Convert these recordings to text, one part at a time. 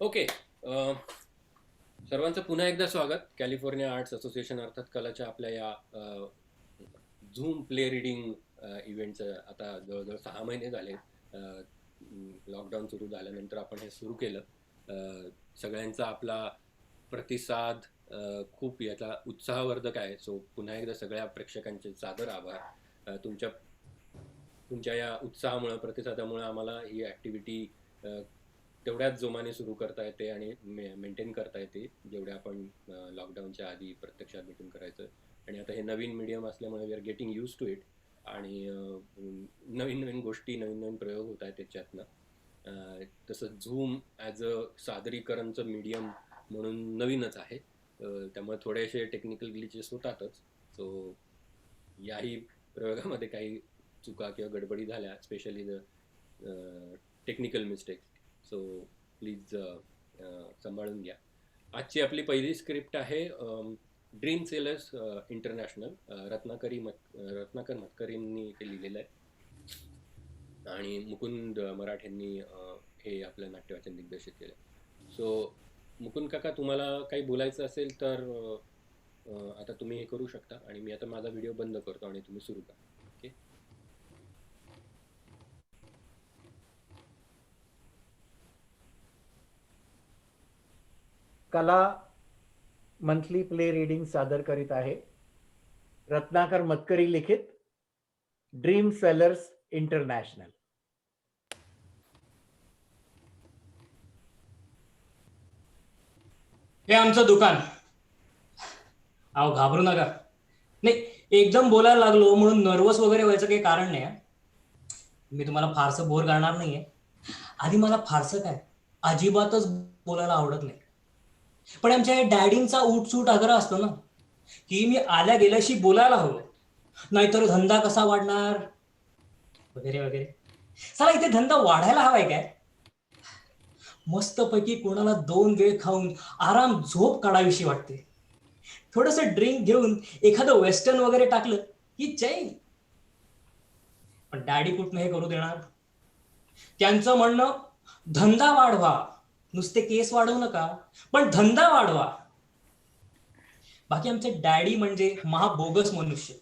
Okay. सर्वांचं पुन्हा एकदा स्वागत कॅलिफोर्निया आर्ट्स असोसिएशन अर्थात कलाच्या आपल्या या झूम प्ले रीडिंग इव्हेंटचं आता जवळजवळ 6 महिने झाले. लॉकडाऊन सुरू झाल्यानंतर आपण हे सुरू केलं. सगळ्यांचा आपला प्रतिसाद खूप याचा उत्साहवर्धक आहे. सो पुन्हा एकदा सगळ्या प्रेक्षकांचे सादर आभार. तुमच्या तुमच्या या उत्साहामुळं प्रतिसादामुळं आम्हाला ही ॲक्टिव्हिटी तेवढ्याच जोमाने सुरू करता येते आणि मेंटेन करता येते जेवढ्या आपण लॉकडाऊनच्या आधी प्रत्यक्षात भेटून करायचं. आणि आता हे नवीन मीडियम असल्यामुळे we are getting used to it. आणि नवीन नवीन गोष्टी नवीन नवीन प्रयोग होत आहेत त्याच्यातनं. तसं झूम ॲज अ सादरीकरणचं मीडियम म्हणून नवीनच आहे. त्यामुळे थोडेसे टेक्निकल ग्लिचेस होतातच. सो याही प्रयोगामध्ये काही चुका किंवा गडबडी झाल्या, specially the technical mistakes. So please सांभाळून घ्या. आजची आपली पहिली स्क्रिप्ट आहे ड्रीम सेलर्स इंटरनॅशनल. रत्नाकर मतकरींनी ते लिहिलेलं आहे आणि मुकुंद मराठेंनी हे आपलं नाट्यवाचन दिग्दर्शित केलं. सो मुकुंद काका, तुम्हाला काही बोलायचं असेल तर आता तुम्ही हे करू शकता आणि मी आता माझा व्हिडिओ बंद करतो आणि तुम्ही सुरू करा. ओके. कला मंथली प्ले रीडिंग सादर करीत आहे रत्नाकर मतकरी लिखित ड्रीम सेलर्स इंटरनॅशनल. हे आमचं दुकान. अहो घाबरू नका. नाही, एकदम बोलायला लागलो म्हणून नर्वस वगैरे व्हायचं काही कारण नाही. मी तुम्हाला फारसं बोर करणार नाहीये. आधी मला फारसं काय अजिबातच बोलायला आवडत नाही. पण आमच्या डॅडींचा उठसूट आग्रह असतो ना की मी आल्या गेल्याशी बोलायला हवं, नाहीतर धंदा कसा वाढणार वगैरे वगैरे. चला, इथे धंदा वाढायला हवाय काय? मस्तपैकी कोणाला 2 वेळ खाऊन आराम झोप काढावीशी वाटते. थोडस ड्रिंक घेऊन एखादं वेस्टर्न वगैरे टाकलं की चैन. पण डॅडी कुठनं हे करू देणार? त्यांचं म्हणणं धंदा वाढवा, नुसते केस वाढवू नका, पण धंदा वाढवा. बाकी आमचे डॅडी म्हणजे महाबोगस मनुष्य.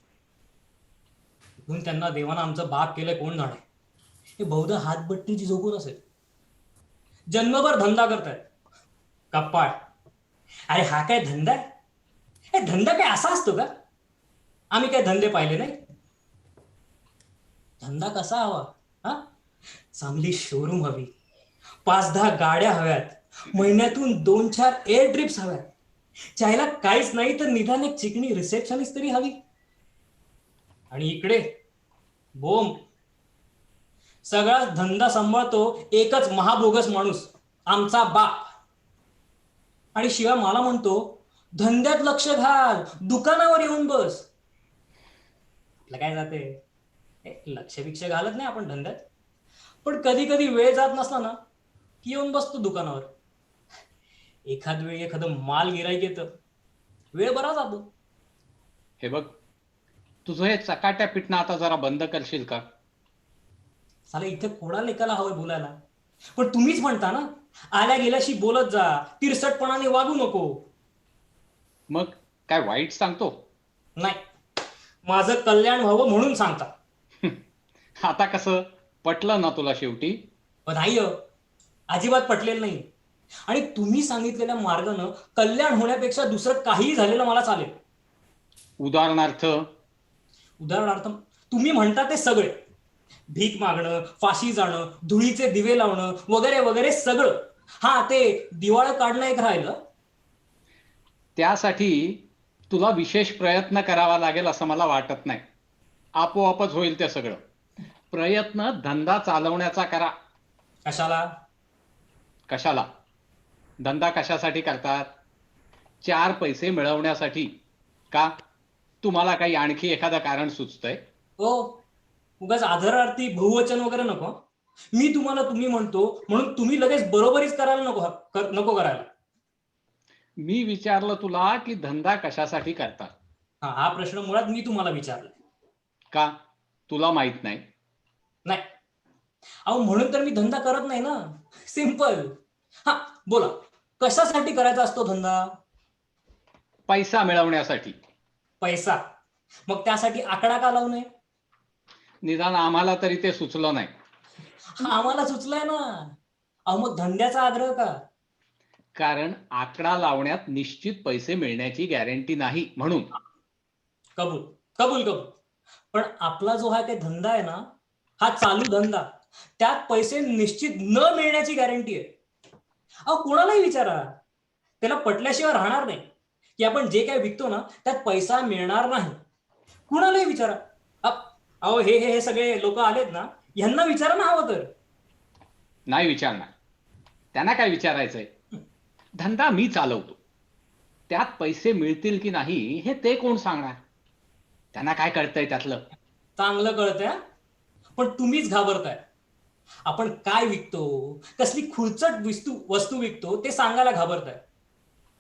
म्हणून त्यांना देवानं आमचं बाप केलंय कोण जाणे. हे बहुधा हातबट्टीची झोपून असेल. जन्मभर धंदा करतायत. कप्पाळ. अरे हा काय धंदा आहे? हे धंदा काय असा असतो का? आम्ही काय धंदे पाहिले नाही. धंदा कसा हवा? हा, चांगली शोरूम हवी, 5-10 गाड्या हव्यात, महिन्यातून 2-4 एअर ट्रिप्स हव्यात, चायला काहीच नाही तर निदान एक चिकणी रिसेप्शनिस्ट तरी हवी. आणि इकडे बोंब. सगळा धंदा सांभाळतो एकच महाबोगस माणूस, आमचा बाप. आणि शिवाय मला म्हणतो धंद्यात लक्ष घाल, दुकानावर येऊन बस. आपलं काय जाते, लक्ष भिक्ष घालत नाही आपण धंद्यात. पण कधी कधी वेळ जात नसला ना की येऊन बसतो दुकानावर. एखाद वेळी एखादं माल गिराईक येतं, वेळ बरा जातो. हे बघ, तुझं हे चकाट्या पिटणं आता जरा बंद करशील का? साला इथे कोणाला एकाला हवंय बोलायला? पण तुम्हीच म्हणता ना आल्या गेल्याशी बोलत जा, तिरसटपणाने वागू नको. मग काय वाईट सांगतो? नाही, माझं कल्याण व्हावं म्हणून सांगता. आता कसं पटलं ना तुला शेवटी? पण नाही, अजिबात पटलेलं नाही. आणि तुम्ही सांगितलेल्या मार्गानं कल्याण होण्यापेक्षा दुसरं काहीही झालेलं मला चालेल. उदाहरणार्थ? उदाहरणार्थ तुम्ही म्हणता ते सगळे, भीक मागणं, फाशी जाणं, धुळीचे दिवे लावणं वगैरे वगैरे सगळं. हा, ते दिवाळं काढणं एक राहिलं. त्यासाठी तुला विशेष प्रयत्न करावा लागेल असं मला वाटत नाही. आपोआपच होईल ते सगळं. प्रयत्न धंदा चालवण्याचा करा. कशाला? कशाला? धंदा कशासाठी करतात? 4 पैसे मिळवण्यासाठी. का? तुम्हाला काही आणखी एखादं कारण सुचतंय? हो, उगाच आदरार्थी बहुवचन वगैरे नको. मी तुम्हाला तुम्ही म्हणतो म्हणून तुम्ही लगेच बरोबरीच करायला नको करायला. मी विचारलं तुला की धंदा कशासाठी करतात? हा प्रश्न मुळात मी तुम्हाला विचारला. का? तुला माहित नाही? नाही, अहो म्हणून तर मी धंदा करत नाही ना. सिंपल. हा, बोला, कशासाठी करायचा असतो धंदा? पैसा मिळवण्यासाठी. पैसा. मग त्यासाठी आकडा का लावू नये? निदान आम्हाला तरी ते सुचलं नाही. आम्हाला सुचलंय ना. अहो, मग धंद्याचा आग्रह का? कारण आकडा लावण्यात निश्चित पैसे मिळण्याची गॅरंटी नाही म्हणून. कबूल, कबूल, कबूल. पण आपला जो हा काही धंदा आहे ना, हा चालू धंदा, त्यात पैसे निश्चित न मिळण्याची गॅरंटी आहे. अहो, कोणालाही विचारा, त्याला पटल्याशिवाय राहणार नाही की आपण जे काही विकतो ना त्यात पैसा मिळणार नाही. कुणालाही विचारा. अहो, हे हे हे सगळे लोक आलेत ना, यांना विचारा ना हवं तर. नाही विचारणार. त्यांना काय विचारायचंय? धंदा मी चालवतो, त्यात पैसे मिळतील की नाही हे ते कोण सांगणार? त्यांना काय कळतंय त्यातलं? चांगलं कळतंय हा? पण तुम्हीच घाबरताय. आपण काय विकतो, कसली खुळचट वस्तू विकतो ते सांगायला घाबरताय.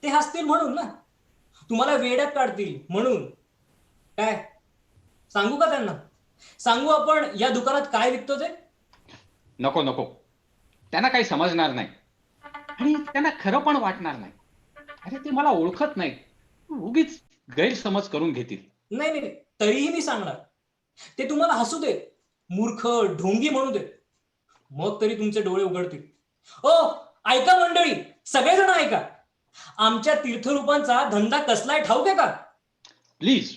ते हसतील म्हणून ना, तुम्हाला वेड्यात काढतील म्हणून. काय सांगू का त्यांना? सांगू आपण या दुकानात काय विकतो ते? नको नको, त्यांना काही समजणार नाही आणि त्यांना खरं पण वाटणार नाही. अरे ते मला ओळखत नाही, उगीच गैरसमज करून घेतील. नाही नाही नाही, तरीही मी सांगणार. ते तुम्हाला हसू दे, मूर्ख ढोंगी म्हणू दे, मग तरी तुमचे डोळे उघडतील. ओ, ऐका मंडळी, सगळेजण ऐका. आमच्या तीर्थरूपांचा धंदा कसलाय ठाऊक आहे का? प्लीज,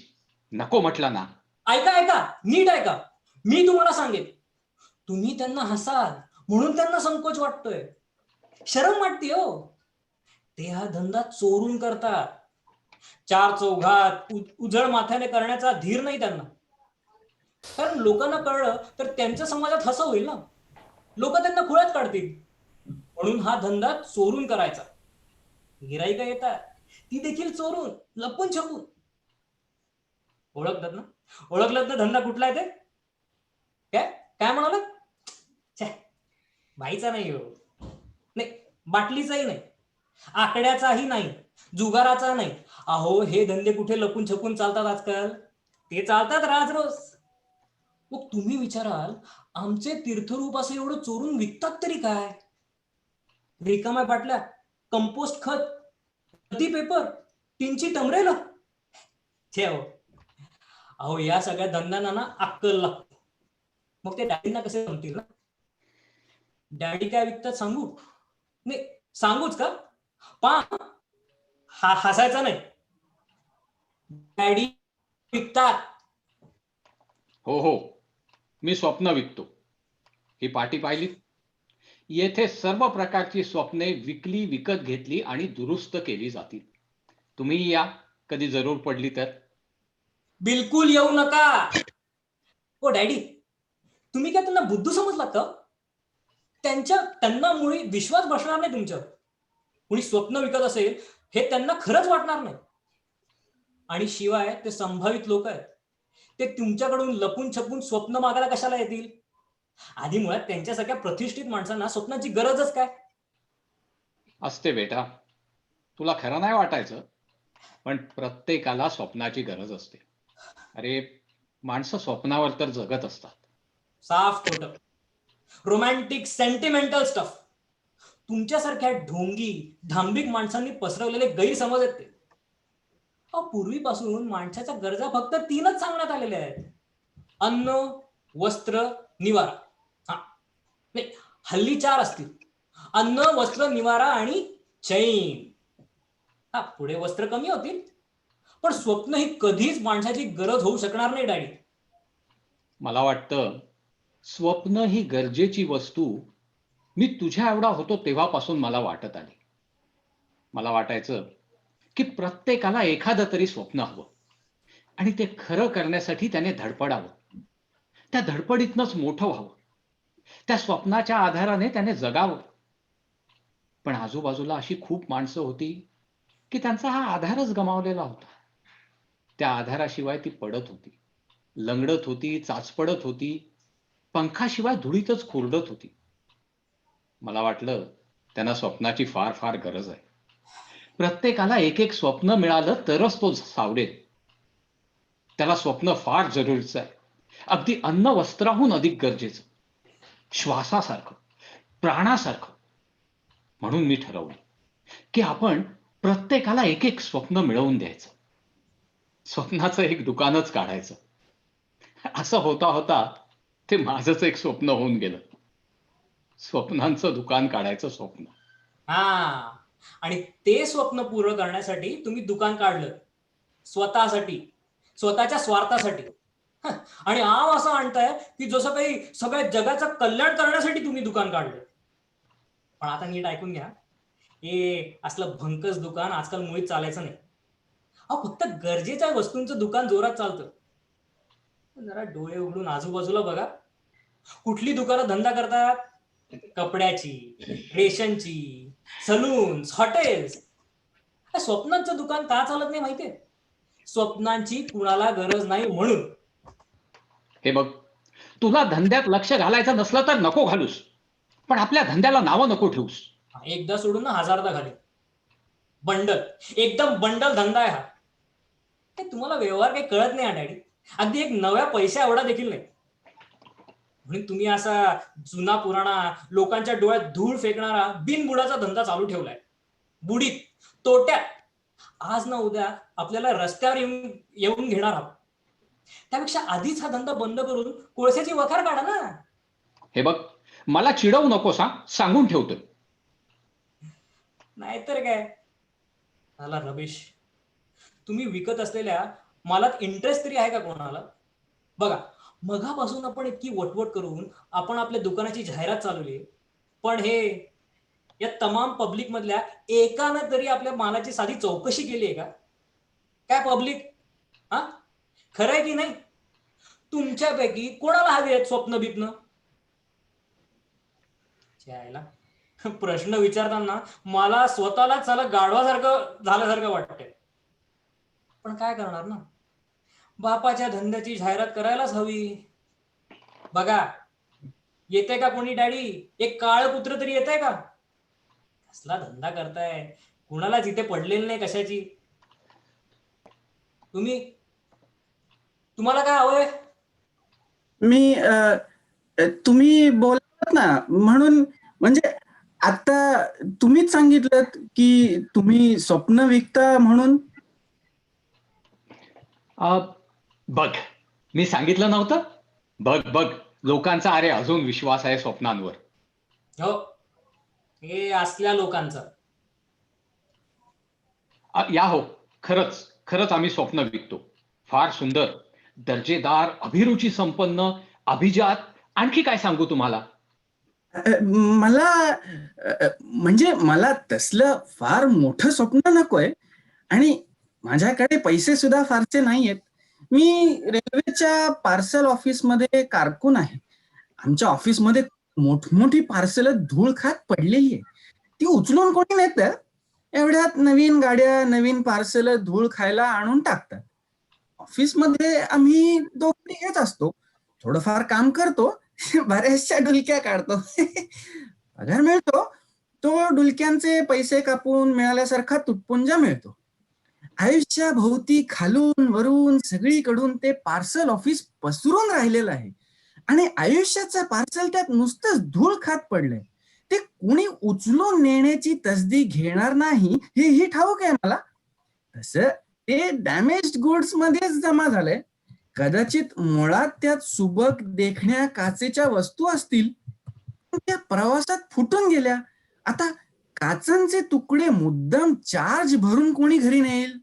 नको म्हटलं ना. ऐका ऐका, नीट ऐका. मी तुम्हाला सांगेन. तुम्ही त्यांना हसाल म्हणून त्यांना संकोच वाटतोय, शरम वाटते हो. ते हा धंदा चोरून करतात. चार चौघात उजळ माथ्याने करण्याचा धीर नाही त्यांना. कारण लोकांना कळलं तर त्यांच्या समाजात हसं होईल ना, लोक त्यांना खुळ्यात काढतील. म्हणून हा धंदा चोरून करायचा. गिराईका येतात, ती देखील चोरून, लपून छपून. ओळखतात ना? ओळखलं ना धंदा कुठला आहे ते? काय काय म्हणाल? बाईचा नाही हो, नाही, बाटलीचाही नाही, आकड्याचाही नाही, जुगाराचा नाही. अहो, हे धंदे कुठे लपून छपून चालतात आजकाल? ते चालतात राजरोज. मग तुम्ही विचाराल, आमचे तीर्थरूप असं एवढं चोरून विकतात तरी काय? रिकाम्या बाटल्या, कंपोस्ट खत, नदी पेपर, टिनची टमरेल. ठेव. अहो, या सगळ्या धंद्यांना ना अक्कल लागते. मग ते डॅडींना कसे जमतील ना? डॅडी काय विकतात सांगू? नाही, सांगूच का? पा हसायचा नाही. डॅडी विकतात. हो हो, मी स्वप्न विकतो. ही पाटी पाहिली? येथे सर्व प्रकारची स्वप्ने विकली, विकत घेतली आणि दुरुस्त केली जातील. तुम्ही या, कधी जरूर पडली तर. बिलकुल येऊ नका. ओ डॅडी, तुम्ही काय त्यांना बुद्धू समजलात का? त्यांना मुळी विश्वास बसणार नाही तुमच्यावर. कुणी स्वप्न विकत असेल हे त्यांना खरंच वाटणार नाही. आणि शिवाय ते संभावित लोक आहेत. ते तुमच्याकडून लपून छपून स्वप्न मागायला कशाला येतील? आधी मुळात त्यांच्यासारख्या प्रतिष्ठित माणसांना स्वप्नाची गरजच काय? असते बेटा, तुला खरं नाही वाटायचं, पण प्रत्येकाला स्वप्नाची गरज असते. अरे, माणसं स्वप्नावर तर जगत असतात. साफ खोटं, रोमॅन्टिक सेंटिमेंटल स्टफ. तुमच्यासारख्या ढोंगी धांबिक माणसांनी पसरवलेले गैरसमज आहेत ते. पूर्वीपासून माणसाच्या गरजा फक्त 3च सांगण्यात आलेल्या आहेत: अन्न, वस्त्र, निवारा. हा, नाही, हल्ली 4 असतील: अन्न, वस्त्र, निवारा आणि चैन. हा, पुढे वस्त्र कमी होतील, पण स्वप्न ही कधीच माणसाची गरज होऊ शकणार नाही डॅडी. मला वाटतं स्वप्न ही गरजेची वस्तू मी तुझ्या एवढा होतो तेव्हापासून मला वाटत आली. मला वाटायचं की प्रत्येकाला एखादं तरी स्वप्न हवं आणि ते खरं करण्यासाठी त्याने धडपडावं. त्या धडपडीतनंच मोठं व्हावं. त्या स्वप्नाच्या आधाराने त्याने जगावं. पण आजूबाजूला अशी खूप माणसं होती की त्यांचा हा आधारच गमावलेला होता. त्या आधाराशिवाय ती पडत होती, लंगडत होती, चाचपडत होती, पंखाशिवाय धुळीतच खुरडत होती. मला वाटलं त्यांना स्वप्नाची फार फार गरज आहे. प्रत्येकाला एक एक स्वप्न मिळालं तरच तो सावरेल. त्याला स्वप्न फार जरुरीचं आहे, अगदी अन्न वस्त्राहून अधिक गरजेचं, श्वासासारखं, प्राणासारखं. म्हणून मी ठरवलं की आपण प्रत्येकाला एक एक स्वप्न मिळवून द्यायचं. स्वप्नाचं एक दुकानच काढायचं. असं होता होता ते माझंच एक स्वप्न होऊन गेलं. स्वप्नांचं दुकान काढायचं स्वप्न. हा, आणि ते स्वप्न पूर्ण करण्यासाठी तुम्ही दुकान काढलं, स्वतःसाठी, स्वतःच्या स्वार्थासाठी. आणि आम असं आणताय की जसं काही सगळ्या जगाचं कल्याण करण्यासाठी तुम्ही दुकान काढलं. पण आता नीट ऐकून घ्या, हे असलं भंकस दुकान आजकाल मुळीच चालायचं नाही. अहो, फक्त गरजेच्या वस्तूंचं दुकान जोरात चालतं. जरा डोळे उघडून आजूबाजूला बघा. कुठली दुकानं धंदा करतात? कपड्याची, रेशनची, सलून्स, हॉटेल्स. स्वप्नांचं दुकान का चालत नाही माहितीये? स्वप्नांची कुणाला गरज नाही म्हणून. हे बघ, तुला धंद्यात लक्ष घालायचं नसलं तर नको घालूस, पण आपल्या धंद्याला नावं नको ठेवूस. एकदा सोडून ना हजारदा घाले. बंडल, एकदम बंडल धंदा आहे हा. हे तुम्हाला व्यवहार काही कळत नाही डॅडी. अगदी एक नव्या पैशा एवढा देखील नाही. म्हणून तुम्ही असा जुना पुराणा लोकांच्या डोळ्यात धूळ फेकणारा बिनबुडाचा धंदा चालू ठेवलाय. बुडीत, तोट्यात. आज ना उद्या आपल्याला रस्त्यावर येऊन घेणार आहोत. त्यापेक्षा आधीच हा धंदा बंद करून कोळशाची वखार काढा ना. हे बघ, मला चिडवू नको, सांगून ठेवतोय. नाहीतर काय झाला रमेश. तुम्ही विकत असलेल्या मालात इंटरेस्ट तरी आहे का कोणाला? बघा, मघापासून आपण इतकी वटवट करून आपण आपल्या दुकानाची जाहिरात चालवली, पण हे या तमाम पब्लिक मधल्या एकानं तरी आपल्या मालाची साधी चौकशी केली आहे का? काय पब्लिक? हा, खरं आहे की नाही? तुमच्यापैकी कोणाला हवी आहेत स्वप्न बिप्न? यायला प्रश्न विचारताना मला स्वतःला चला गाढवासारखं झाल्यासारखं वाटतंय. पण काय करणार ना, बापाच्या धंद्याची जाहिरात करायलाच हवी. बघा, येते का कोणी डॅडी? एक काळ कुत्र तरी येतंय का? कसला धंदा करताय, कुणाला जिथे पडलेलं नाही कशाची. तुम्हाला काय हवंय? तुम्ही बोललात ना, म्हणून म्हणजे आता तुम्हीच सांगितलं की तुम्ही स्वप्न विकता म्हणून. बघ, मी सांगितलं नव्हतं? बघ बघ, लोकांचा अरे अजून विश्वास आहे स्वप्नांवर. हो, हे असल्या लोकांचं. या हो, खरंच खरंच आम्ही स्वप्न विकतो. फार सुंदर, दर्जेदार, अभिरुची संपन्न, अभिजात. आणखी काय सांगू तुम्हाला? मला म्हणजे मला तसलं फार मोठं स्वप्न नकोय, आणि माझ्याकडे पैसे सुद्धा फारसे नाहीयेत. मी रेल्वेच्या पार्सल ऑफिसमध्ये कारकून आहे. आमच्या ऑफिसमध्ये मोठमोठी पार्सल धूळ खात पडलेली आहे. ती उचलून कोणी नेतं. एवढ्यात नवीन गाड्या नवीन पार्सल धूळ खायला आणून टाकतात. ऑफिसमध्ये आम्ही दोघे हेच असतो. थोडंफार काम करतो, बऱ्याचशा डुलक्या काढतो. पगार मिळतो, तो डुलक्यांचे पैसे कापून मिळाल्यासारखा तुटपुंजा मिळतो. आयुष्याभोवती खालून वरून सगळीकडून ते पार्सल ऑफिस पसरून राहिलेलं आहे, आणि आयुष्याचं पार्सल त्यात नुसतंच धूळ खात पडलंय. ते कुणी उचलून नेण्याची तसदी घेणार नाही हेही ठाऊक आहे मला. तसं ते डॅमेज्ड गुड्स मध्येच जमा झालंय. कदाचित मुळात त्यात सुबक देखण्या काचेच्या वस्तू असतील, पण त्या प्रवासात फुटून गेल्या. आता काचांचे तुकडे मुद्दाम चार्ज भरून कोणी घरी नेईल?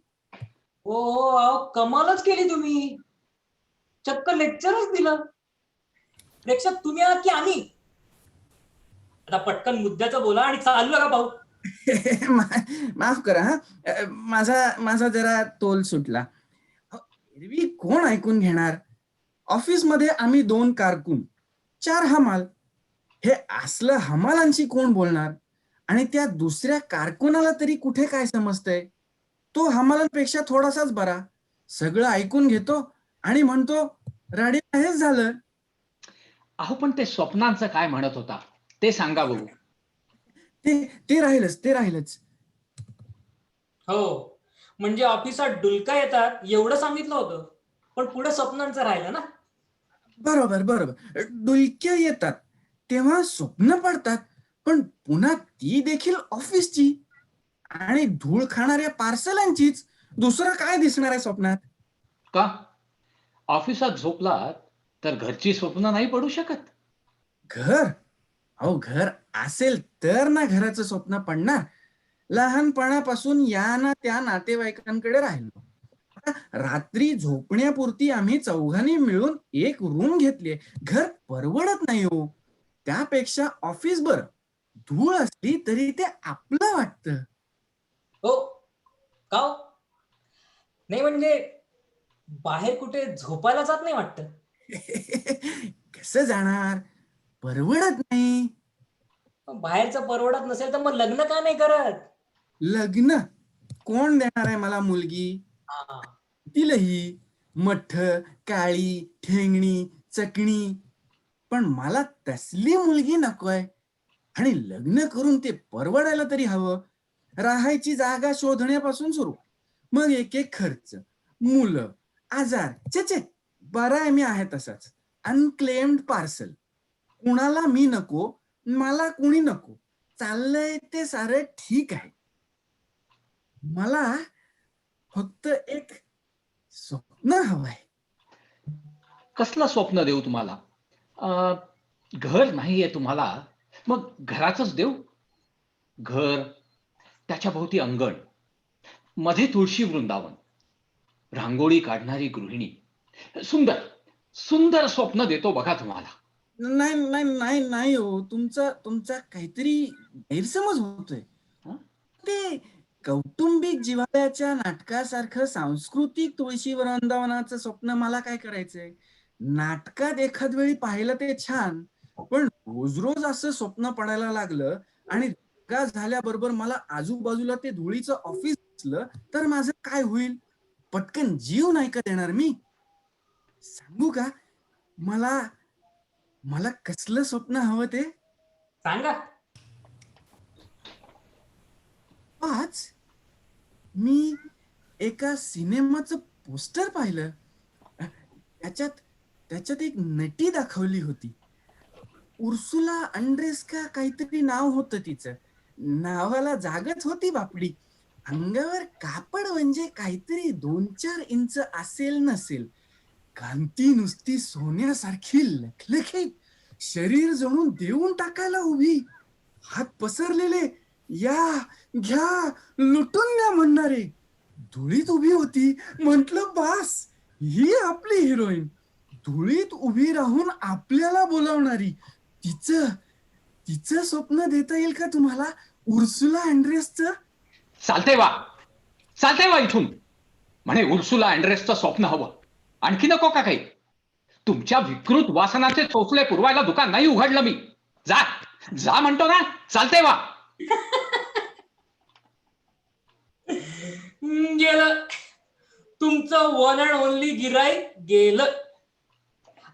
हो हो, अहो, कमालच केली तुम्ही. चक्क लेक्चरच दिलं. प्रेक्षक तुम्ही आहात की आम्ही? आता पटकन मुद्द्याचं बोला आणि चालू का भाऊ. माफ करा हा, माझा जरा तोल सुटला. एरवी कोण ऐकून घेणार? ऑफिसमध्ये आम्ही 2 कारकून, 4 हमाल. हे असलं हमालांशी कोण बोलणार? आणि त्या दुसऱ्या कारकुनाला तरी कुठे काय समजतंय? तो हमालांपेक्षा थोडासाच बरा. सगळं ऐकून घेतो आणि म्हणतो राडी हेच झालं. अहो, पण ते स्वप्नांचं काय म्हणत होता ते सांगा बघू. ते राहिलंच. हो, म्हणजे ऑफिसात डुलका येतात एवढं सांगितलं होतं, पण पुढे स्वप्नांचं राहिलं ना. बरोबर. डुलक्या येतात तेव्हा स्वप्न पडतात, पण पुन्हा ती देखील ऑफिसची आणि धूळ खाणाऱ्या पार्सलांचीच. दुसरं काय दिसणार आहे स्वप्नात? का? ऑफिसात झोपलात तर घरची स्वप्न नाही पडू शकत? घर? अहो, घर असेल तर ना घराचं स्वप्न पडणार. लहानपणापासून या ना त्या नातेवाईकांकडे राहिलो. आता रात्री झोपण्यापुरती आम्ही चौघांनी मिळून एक रूम घेतलीये. घर परवडत नाही हो. त्यापेक्षा ऑफिस बरं. धूळ असली तरी ते आपलं वाटतं. हो का हो? नाही म्हणजे बाहेर कुठे झोपायला जात नाही वाटतं. कसं जाणार? परवडत नाही. पण बाहेरचं परवडत नसेल तर मग लग्न का नाही करत? लग्न? कोण देणार आहे मला मुलगी? हा. तिलही मठ, काळी, ठेंगणी, चकणी. पण मला तसली मुलगी नकोय. आणि लग्न करून ते परवडायला तरी हवं. राहायची जागा शोधण्यापासून सुरू, मग एक एक खर्च, मुलं, आजार. छे, बरं आहे मी आहे तसाच. Unclaimed parcel. कुणाला मी नको, मला कुणी नको. चाललंय ते सारं ठीक आहे. मला फक्त एक स्वप्न हवंय. कसलं स्वप्न देऊ तुम्हाला? घर नाहीये तुम्हाला, मग घराचंच देऊ. घर, त्याच्या भोवती अंगण, मध्ये तुळशी वृंदावन, रांगोळी काढणारी गृहिणी. सुंदर सुंदर स्वप्न देतो बघा तुम्हाला. नाही नाही नाही नाही हो, तुमचा काहीतरी गैरसमज होतोय. हं? ते कौटुंबिक जिव्हाळ्याच्या नाटकासारखं सांस्कृतिक तुळशी वृंदावनाचं स्वप्न मला काय करायचंय? नाटकात एखाद वेळी पाहिलं ते छान, पण रोज रोज असं स्वप्न पडायला लागलं आणि का झाल्याबरोबर मला आजूबाजूला ते धुळीचं ऑफिस दिसलं तर माझं काय होईल? पटकन जीव नाही का देणार मी? सांगू का? मला मला कसलं स्वप्न हवं ते? सांगा. आज मी एका सिनेमाचं पोस्टर पाहिलं. त्याच्यात त्याच्यात एक नटी दाखवली होती. उर्सुला अंड्रेस्का काहीतरी नाव होतं तिचं. नावाला जागच होती बापडी. अंगावर कापड म्हणजे काहीतरी 2-4 इंच असेल नसेल. कांती नुसती सोन्यासारखी लखलखीत. शरीर जणू देऊन टाकायला उभी. हात पसरलेले, या घ्या लुटून द्या म्हणणारे. धुळीत उभी होती. म्हटलं बास, ही आपली हिरोईन. धुळीत उभी राहून आपल्याला बोलावणारी. तिचं तिचं स्वप्न देता येईल का तुम्हाला? उर्सुला अँड्रेसचं? चालतंय वा, चालतंय वा इथून. म्हणे उर्सुला अँड्रेसचं स्वप्न हवं. आणखी नको का काही? तुमच्या विकृत वासनाचे चोचले पुरवायला दुकान नाही उघडलं मी. जा जा म्हणतो ना. चालतंय वा. गेलं तुमचं वन अँड ओनली गिराईक गेलं.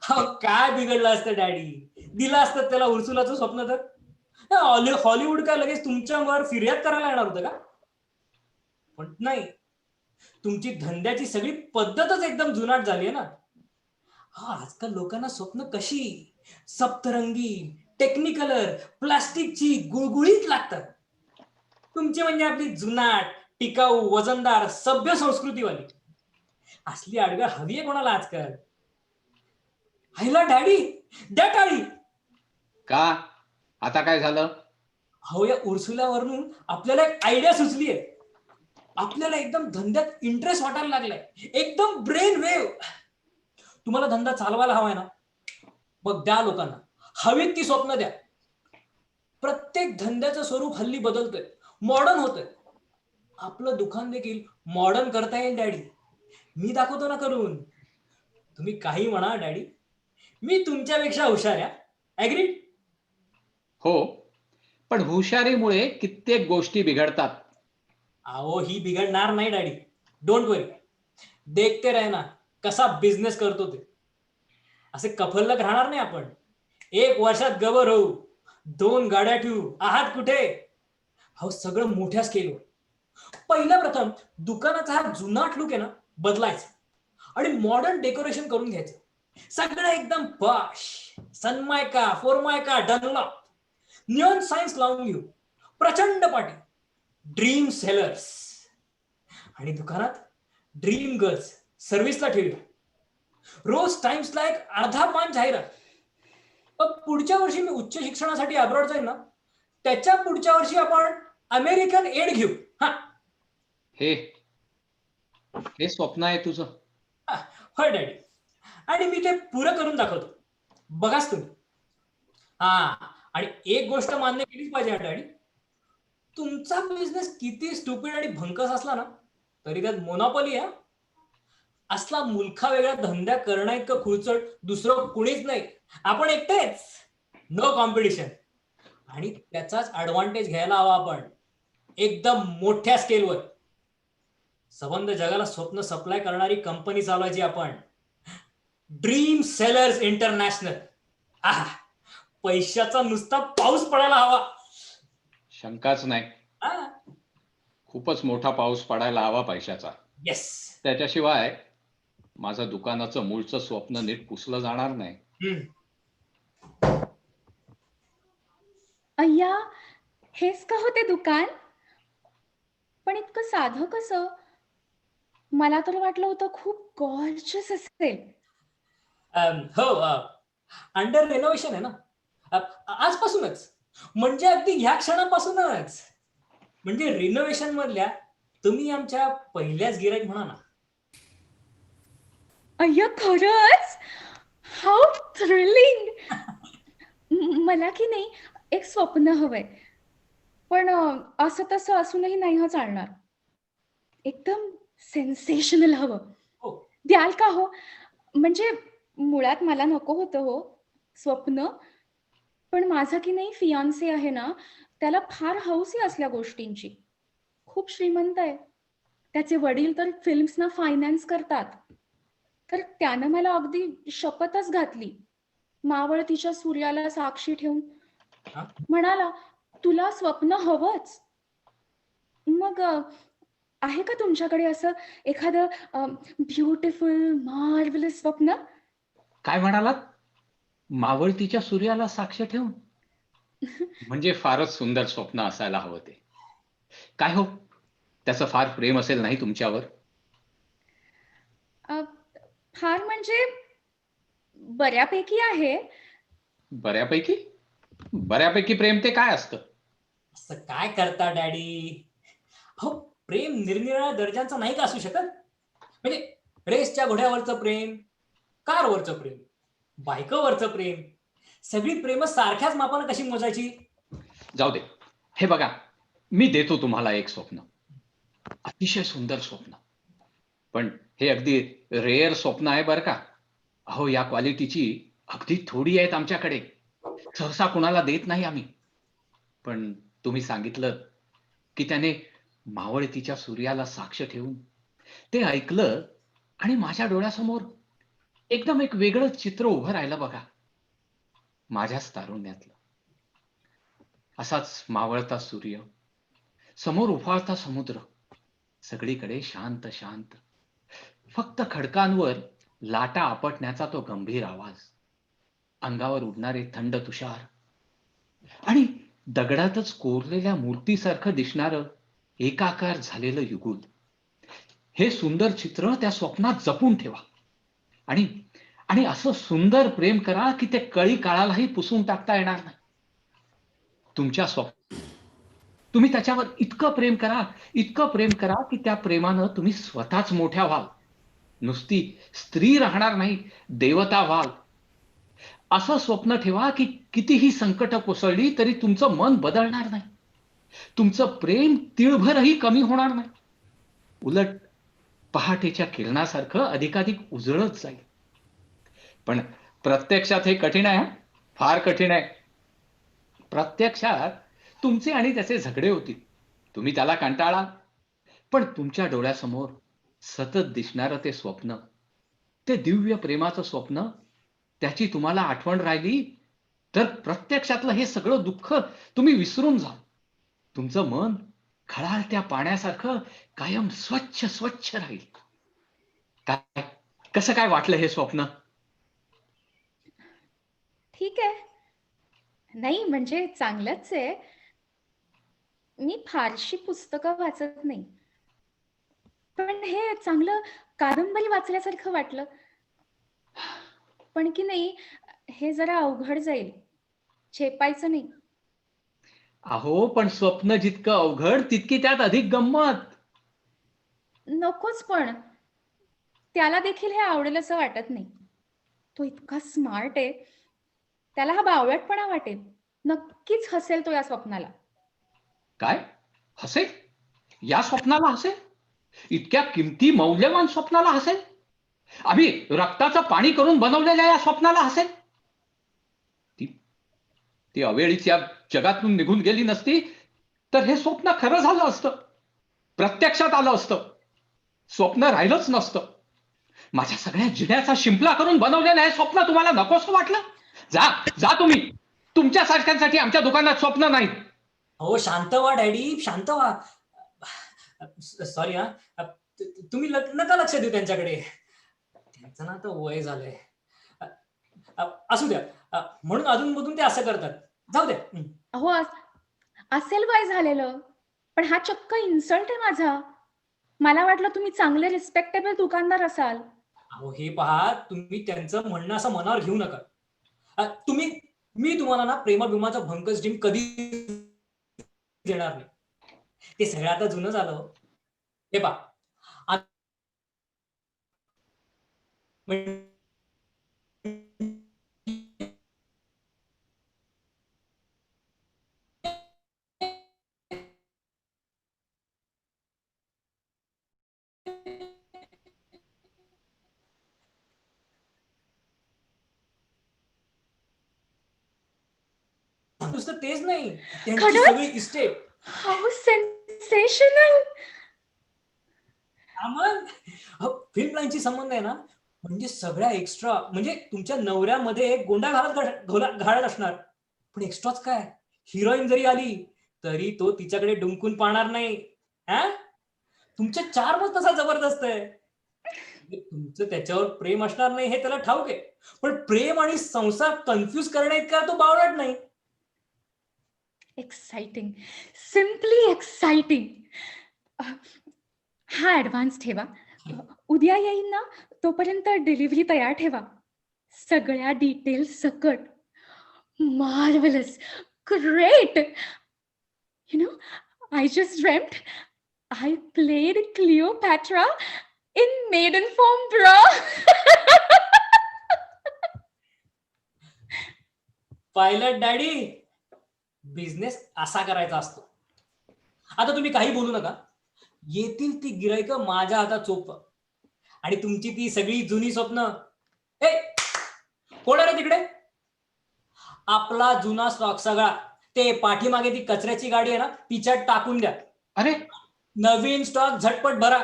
अहो, काय बिघडलं असतं डॅडी? दिलं असतं त्याला उर्सुलाचं स्वप्न तर हॉलिवूड काय लगेच तुमच्यावर फिर्याद करायला येणार होतं का? पण नाही, तुमची धंद्याची सगळी पद्धतच एकदम जुनाट झाली आहे ना. हा, आजकाल लोकांना स्वप्न कशी सप्तरंगी, टेक्निकलर, प्लास्टिकची गुळगुळीत लागतात. तुमची म्हणजे आपली जुनाट, टिकाऊ, वजनदार, सभ्य संस्कृतीवाली. असली आडगळ हवी आहे कोणाला आजकाल? आईला डॅडी, द्या टाळी. का? आता काय झालं? अहो, या उर्सुलावरून आपल्याला एक आयडिया सुचली आहे. आपल्याला एकदम धंद्यात इंटरेस्ट वाटायला लागलाय. एकदम ब्रेन वेव्ह. तुम्हाला धंदा चालवायला हवाय ना? मग द्या लोकांना हवीत ती स्वप्न द्या. प्रत्येक धंद्याचं स्वरूप हल्ली बदलतंय, मॉडर्न होतंय. आपलं दुकान देखील मॉडर्न करता येईल डॅडी. मी दाखवतो ना करून. तुम्ही काही म्हणा डॅडी, मी तुमच्यापेक्षा हुशार आहे. ऍग्रीड? हो, पण हुशारीमुळे कित्येक गोष्टी बिघडतात. अहो, ही बिघडणार नाही डॅडी. डोंट वरी. देखते रहना कसा बिझनेस करतो ते. असे कफल्लक राहणार नाही आपण. 1 वर्षात गवर होऊ, 2 गाड्या ठेवू. आहात कुठे? अहो, सगळं मोठ्या स्केलवर. पहिल्या प्रथम दुकानाचा हा जुनाट लुक आहे ना बदलायचा आणि मॉडर्न डेकोरेशन करून घ्यायचं. सगळं एकदम posh, Sunmica, फोरमायका, Dunlop. Neon science लावून घेऊ, प्रचंड पार्टी, ड्रीम सेलर्स, आणि दुकानात ड्रीम गर्ल्स सर्व्हिसला ठेवूया. रोज टाइम्सला एक अर्धा पान जाहिरात. मग पुढच्या वर्षी मी उच्च शिक्षणासाठी अब्रॉड जाईन ना, त्याच्या पुढच्या वर्षी आपण अमेरिकन एड घेऊ. हा, हे हे स्वप्न आहे तुझं? होय डॅडी, आणि मी ते पुरं करून दाखवतो, बघाच तुम्ही. हा, आणि एक गोष्ट मान्य केलीच पाहिजे डॅडी, तुमचा बिझनेस किती स्टुपिड आणि भंकस असला ना, तरी त्यात मोनोपॉली आहे. असला मुलखा वेगळा धंदा करणं इतकं खुळचट दुसरं कुणीच नाही. आपण एकटेच, नो कॉम्पिटिशन. आणि त्याचाच ऍडव्हान्टेज घ्यायला हवा आपण, एकदम मोठ्या स्केलवर. संबंध जगाला स्वप्न सप्लाय करणारी कंपनी चालवायची आपण, ड्रीम सेलर्स इंटरनॅशनल. आहा, पैशाचा नुसता पाऊस पडायला हवा. शंकाच नाही, खूपच मोठा पाऊस पडायला हवा पैशाचा. येस. त्याच्याशिवाय माझं दुकानाचं मूळचं स्वप्न नीट पुसलं जाणार नाही. अय्या, हेच का होते दुकान? पण इतकं साधं कसं? मला तर वाटलं होतं खूप गॉर्जियस असेल. हो, अंडर रेनोव्हेशन आहे ना, आजपासूनच, म्हणजे अगदी ह्या क्षणापासूनच. म्हणजे रिनोव्हेशन मधल्या तुम्ही आमच्या पहिल्याच गिराईक म्हणा ना. अय्या, खरंच? How thrilling! मला की नाही एक स्वप्न हवंय, पण असं तसं असूनही नाही हा चालणार. एकदम सेन्सेशनल हवं. हो. द्याल का हो? म्हणजे मुळात मला नको होतं हो स्वप्न, पण माझा की नाही फियांसे आहे ना, त्याला फार हौस आहे असल्या गोष्टींची. खूप श्रीमंत आहे. त्याचे वडील तर फिल्म्सना फायनान्स करतात. तर त्यानं मला अगदी शपथच घातली, मावळतीच्या सूर्याला साक्षी ठेवून. हा? म्हणाला, तुला स्वप्न हवंच. मग आहे का तुमच्याकडे असं एखादं ब्युटिफुल मार्वलस स्वप्न? काय म्हणालात? मावळतीच्या सूर्याला साक्ष ठेवून? म्हणजे फारच सुंदर स्वप्न असायला हवं ते. काय हो, त्याचं फार प्रेम असेल नाही तुमच्यावर? फार म्हणजे बऱ्यापैकी आहे. बऱ्यापैकी बऱ्यापैकी प्रेम ते काय असतं? असं काय करता डॅडी? हो, प्रेम निरनिराळ्या दर्जांचं नाही का असू शकत? म्हणजे रेसच्या घोड्यावरचं प्रेम, कारवरचं प्रेम, बायकोवरचं प्रेम, सगळी प्रेम सारख्याच मापानं कशी मोजायची? जाऊ दे. हे बघा, मी देतो तुम्हाला एक स्वप्न, अतिशय सुंदर स्वप्न. पण हे अगदी रेअर स्वप्न आहे बरं का. अहो, या क्वालिटीची अगदी थोडी आहेत आमच्याकडे, सहसा कुणाला देत नाही आम्ही. पण तुम्ही सांगितलं की त्याने मावळतीच्या सूर्याला साक्ष ठेवून ते ऐकलं, आणि माझ्या डोळ्यासमोर एकदम एक वेगळं चित्र उभं राहिलं बघा, माझ्याच तारुण्यातलं. असाच मावळता सूर्य, समोर उफाळता समुद्र, सगळीकडे शांत शांत, फक्त खडकांवर लाटा आपटण्याचा तो गंभीर आवाज, अंगावर उडणारे थंड तुषार, आणि दगडातच कोरलेल्या मूर्तीसारखं दिसणारं एकाकार झालेलं युगुल. हे सुंदर चित्र त्या स्वप्नात जपून ठेवा, आणि आणि असं सुंदर प्रेम करा की ते कळी काळालाही पुसून टाकता येणार नाही. तुमच्या स्वप्न तुम्ही त्याच्यावर इतकं प्रेम करा, इतकं प्रेम करा की त्या प्रेमानं तुम्ही स्वतःच मोठ्या व्हाल. नुसती स्त्री राहणार नाही, देवता व्हाल. असं स्वप्न ठेवा की कितीही संकट कोसळली तरी तुमचं मन बदलणार नाही, तुमचं प्रेम तिळभरही कमी होणार नाही. उलट पहाटेच्या किरणासारखं अधिकाधिक उजळत जाईल. पण प्रत्यक्षात हे कठीण आहे, फार कठीण आहे. प्रत्यक्षात तुमचे आणि त्याचे झगडे होतील, तुम्ही त्याला कंटाळा, पण तुमच्या डोळ्यासमोर सतत दिसणारं ते स्वप्न, ते दिव्य प्रेमाचं स्वप्न, त्याची तुम्हाला आठवण राहिली तर प्रत्यक्षातलं हे सगळं दुःख तुम्ही विसरून जा. तुमचं मन खळाळत्या पाण्यासारखं कायम स्वच्छ स्वच्छ राहील. काय, कसं काय वाटलं हे स्वप्न? ठीक आहे, नाही म्हणजे चांगलंच आहे. मी फारशी पुस्तकं वाचत नाही, पण हे चांगलं कादंबरी वाचल्यासारखं वाटलं. पण की नाही, हे जरा अवघड जाईल, झेपायचं नाही. अहो पण स्वप्न जितकं अवघड तितकी त्यात अधिक गंमत. नकोच पण त्याला देखील हे आवडेल असं वाटत नाही. तो इतका स्मार्ट आहे, त्याला हा बावळटपणा वाटेल. नक्कीच हसेल तो या स्वप्नाला. काय? हसेल? या स्वप्नाला हसेल? इतक्या किमती मौल्यवान स्वप्नाला हसेल? आम्ही रक्ताचं पाणी करून बनवलेल्या या स्वप्नाला हसेल? ती ती अवेळीच या जगातून निघून गेली नसती तर हे स्वप्न खरं झालं असतं, प्रत्यक्षात आलं असतं, स्वप्न राहिलंच नसतं. माझ्या सगळ्या जिण्याचा शिंपला करून बनवलेलं हे स्वप्न तुम्हाला नकोसं वाटलं? जा जा तुम्ही. तुमच्यासारख्यांसाठी आमच्या दुकानात स्वप्न नाहीत. अहो शांत व्हा डॅडी, शांत व्हा. सॉरी हा. तुम्ही नका लक्ष देऊ त्यांच्याकडे. त्यांचं ना आता वय झालंय. असू द्या. म्हणून अधूनमधून ते असं करतात. जाऊ द्या. अहो असेल वय झालेलं, पण हा चक्क इन्सल्ट आहे माझा. मला वाटलं तुम्ही चांगले रिस्पेक्टेबल दुकानदार असाल. अहो हे पहा, तुम्ही त्यांचं म्हणणं असं मनावर घेऊ नका. मी तुम्हाला ना प्रेमभिमाचा भंकस ड्रीम कधी देणार नाही. ते सगळं आता जुनं झालं हो. हे पहा, नुसतं तेच नाही, त्यांची खरंच? सगळी इस्टेट. How sensational. फिल्म लाईनची संबंध आहे ना, म्हणजे सगळ्या एक्स्ट्रा. म्हणजे तुमच्या नवऱ्यामध्ये गोंडा घालत असणार, पण एक्स्ट्राच काय, हिरोईन जरी आली तरी तो तिच्याकडे डुंकून पाहणार नाही. तुमचे चार्मच तसा जबरदस्त आहे. तुमचं त्याच्यावर प्रेम असणार नाही हे त्याला ठाऊक आहे, पण प्रेम आणि संसार कन्फ्युज करण्या इतका तो बावळट नाही. Exciting, simply exciting. हा ऍडव्हान्स ठेवा. उद्या येईन ना, तोपर्यंत डिलिव्हरी तयार ठेवा. सगळ्या डिटेल्स सकट. Marvellous, great. You know, I just dreamt I played Cleopatra in maiden form, bro. Pilot daddy, business असा करायचा असतो. आता तुम्ही काही बोलू नका. येतील ती गिरायक माझ्या हातात सोपवा, आणि तुमची ती सगळी जुनी स्वप्न. ए कोण रे तिकडे? आपला जुना स्टॉक सगळा ते पाठीमागे ती कचऱ्याची गाडी आहे ना, तिच्यात टाकून द्या. अरे नवीन स्टॉक झटपट भरा.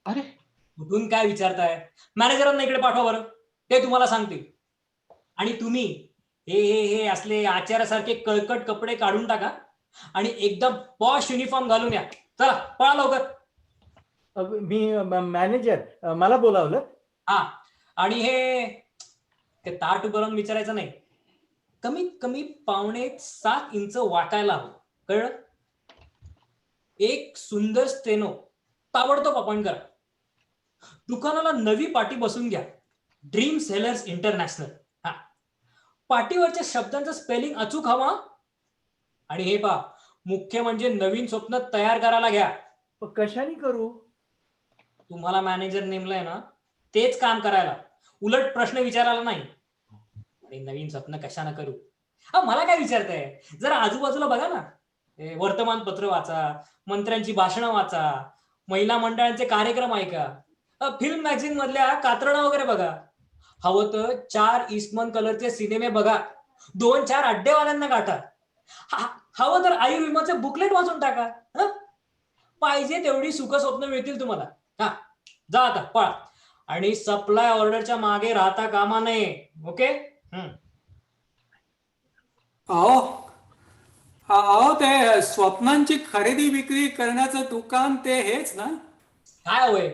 अरे कुठून काय विचारताय? मॅनेजरांना इकडे पाठवा बरं, ते तुम्हाला सांगतील. आणि तुम्ही हे हे हे असले आचार्यासारखे कळकट कपडे काढून टाका आणि एकदम पॉश युनिफॉर्म घालून या. चला पळा लवकर. मी मॅनेजर, मला बोलावलं. हा, आणि हे ते ताट उभारून विचारायचं नाही. कमीत कमी 5.75 इंच वाटायला हवं, कळलं? एक सुंदर स्टेनो ताबडतोब अपॉइंट करा. दुकानाला नवी पाटी बसून घ्या, ड्रीम सेलर्स इंटरनॅशनल. हा, पाटीवरच्या शब्दांचं स्पेलिंग अचूक हवा. आणि हे पहा, मुख्य म्हणजे नवीन स्वप्न तयार करायला घ्या. कशाने करू? तुम्हाला मॅनेजर नेमलंय ना, तेच काम करायला, उलट प्रश्न विचारायला नाही. आणि नवीन स्वप्न कशाने करू? मला काय विचारताय? जरा आजूबाजूला बघा ना. वर्तमानपत्र वाचा, मंत्र्यांची भाषणं वाचा, महिला मंडळांचे कार्यक्रम ऐका, फिल्म मॅगझिन मधल्या कात्रणं वगैरे बघा. हवं तर 4 ईस्टमन कलरचे सिनेमे बघा, 2-4 अड्डेवाल्यांना गाठा. हवं तर आयुर्विमाचे बुकलेट वाचून टाका. पाहिजे तेवढी सुख स्वप्न मिळतील तुम्हाला. हा, जा आता पळा, आणि सप्लाय ऑर्डरच्या मागे राहता कामा नये. ओके? अहो अहो ते स्वप्नांची खरेदी विक्री करण्याचं दुकान ते हेच ना? काय होय,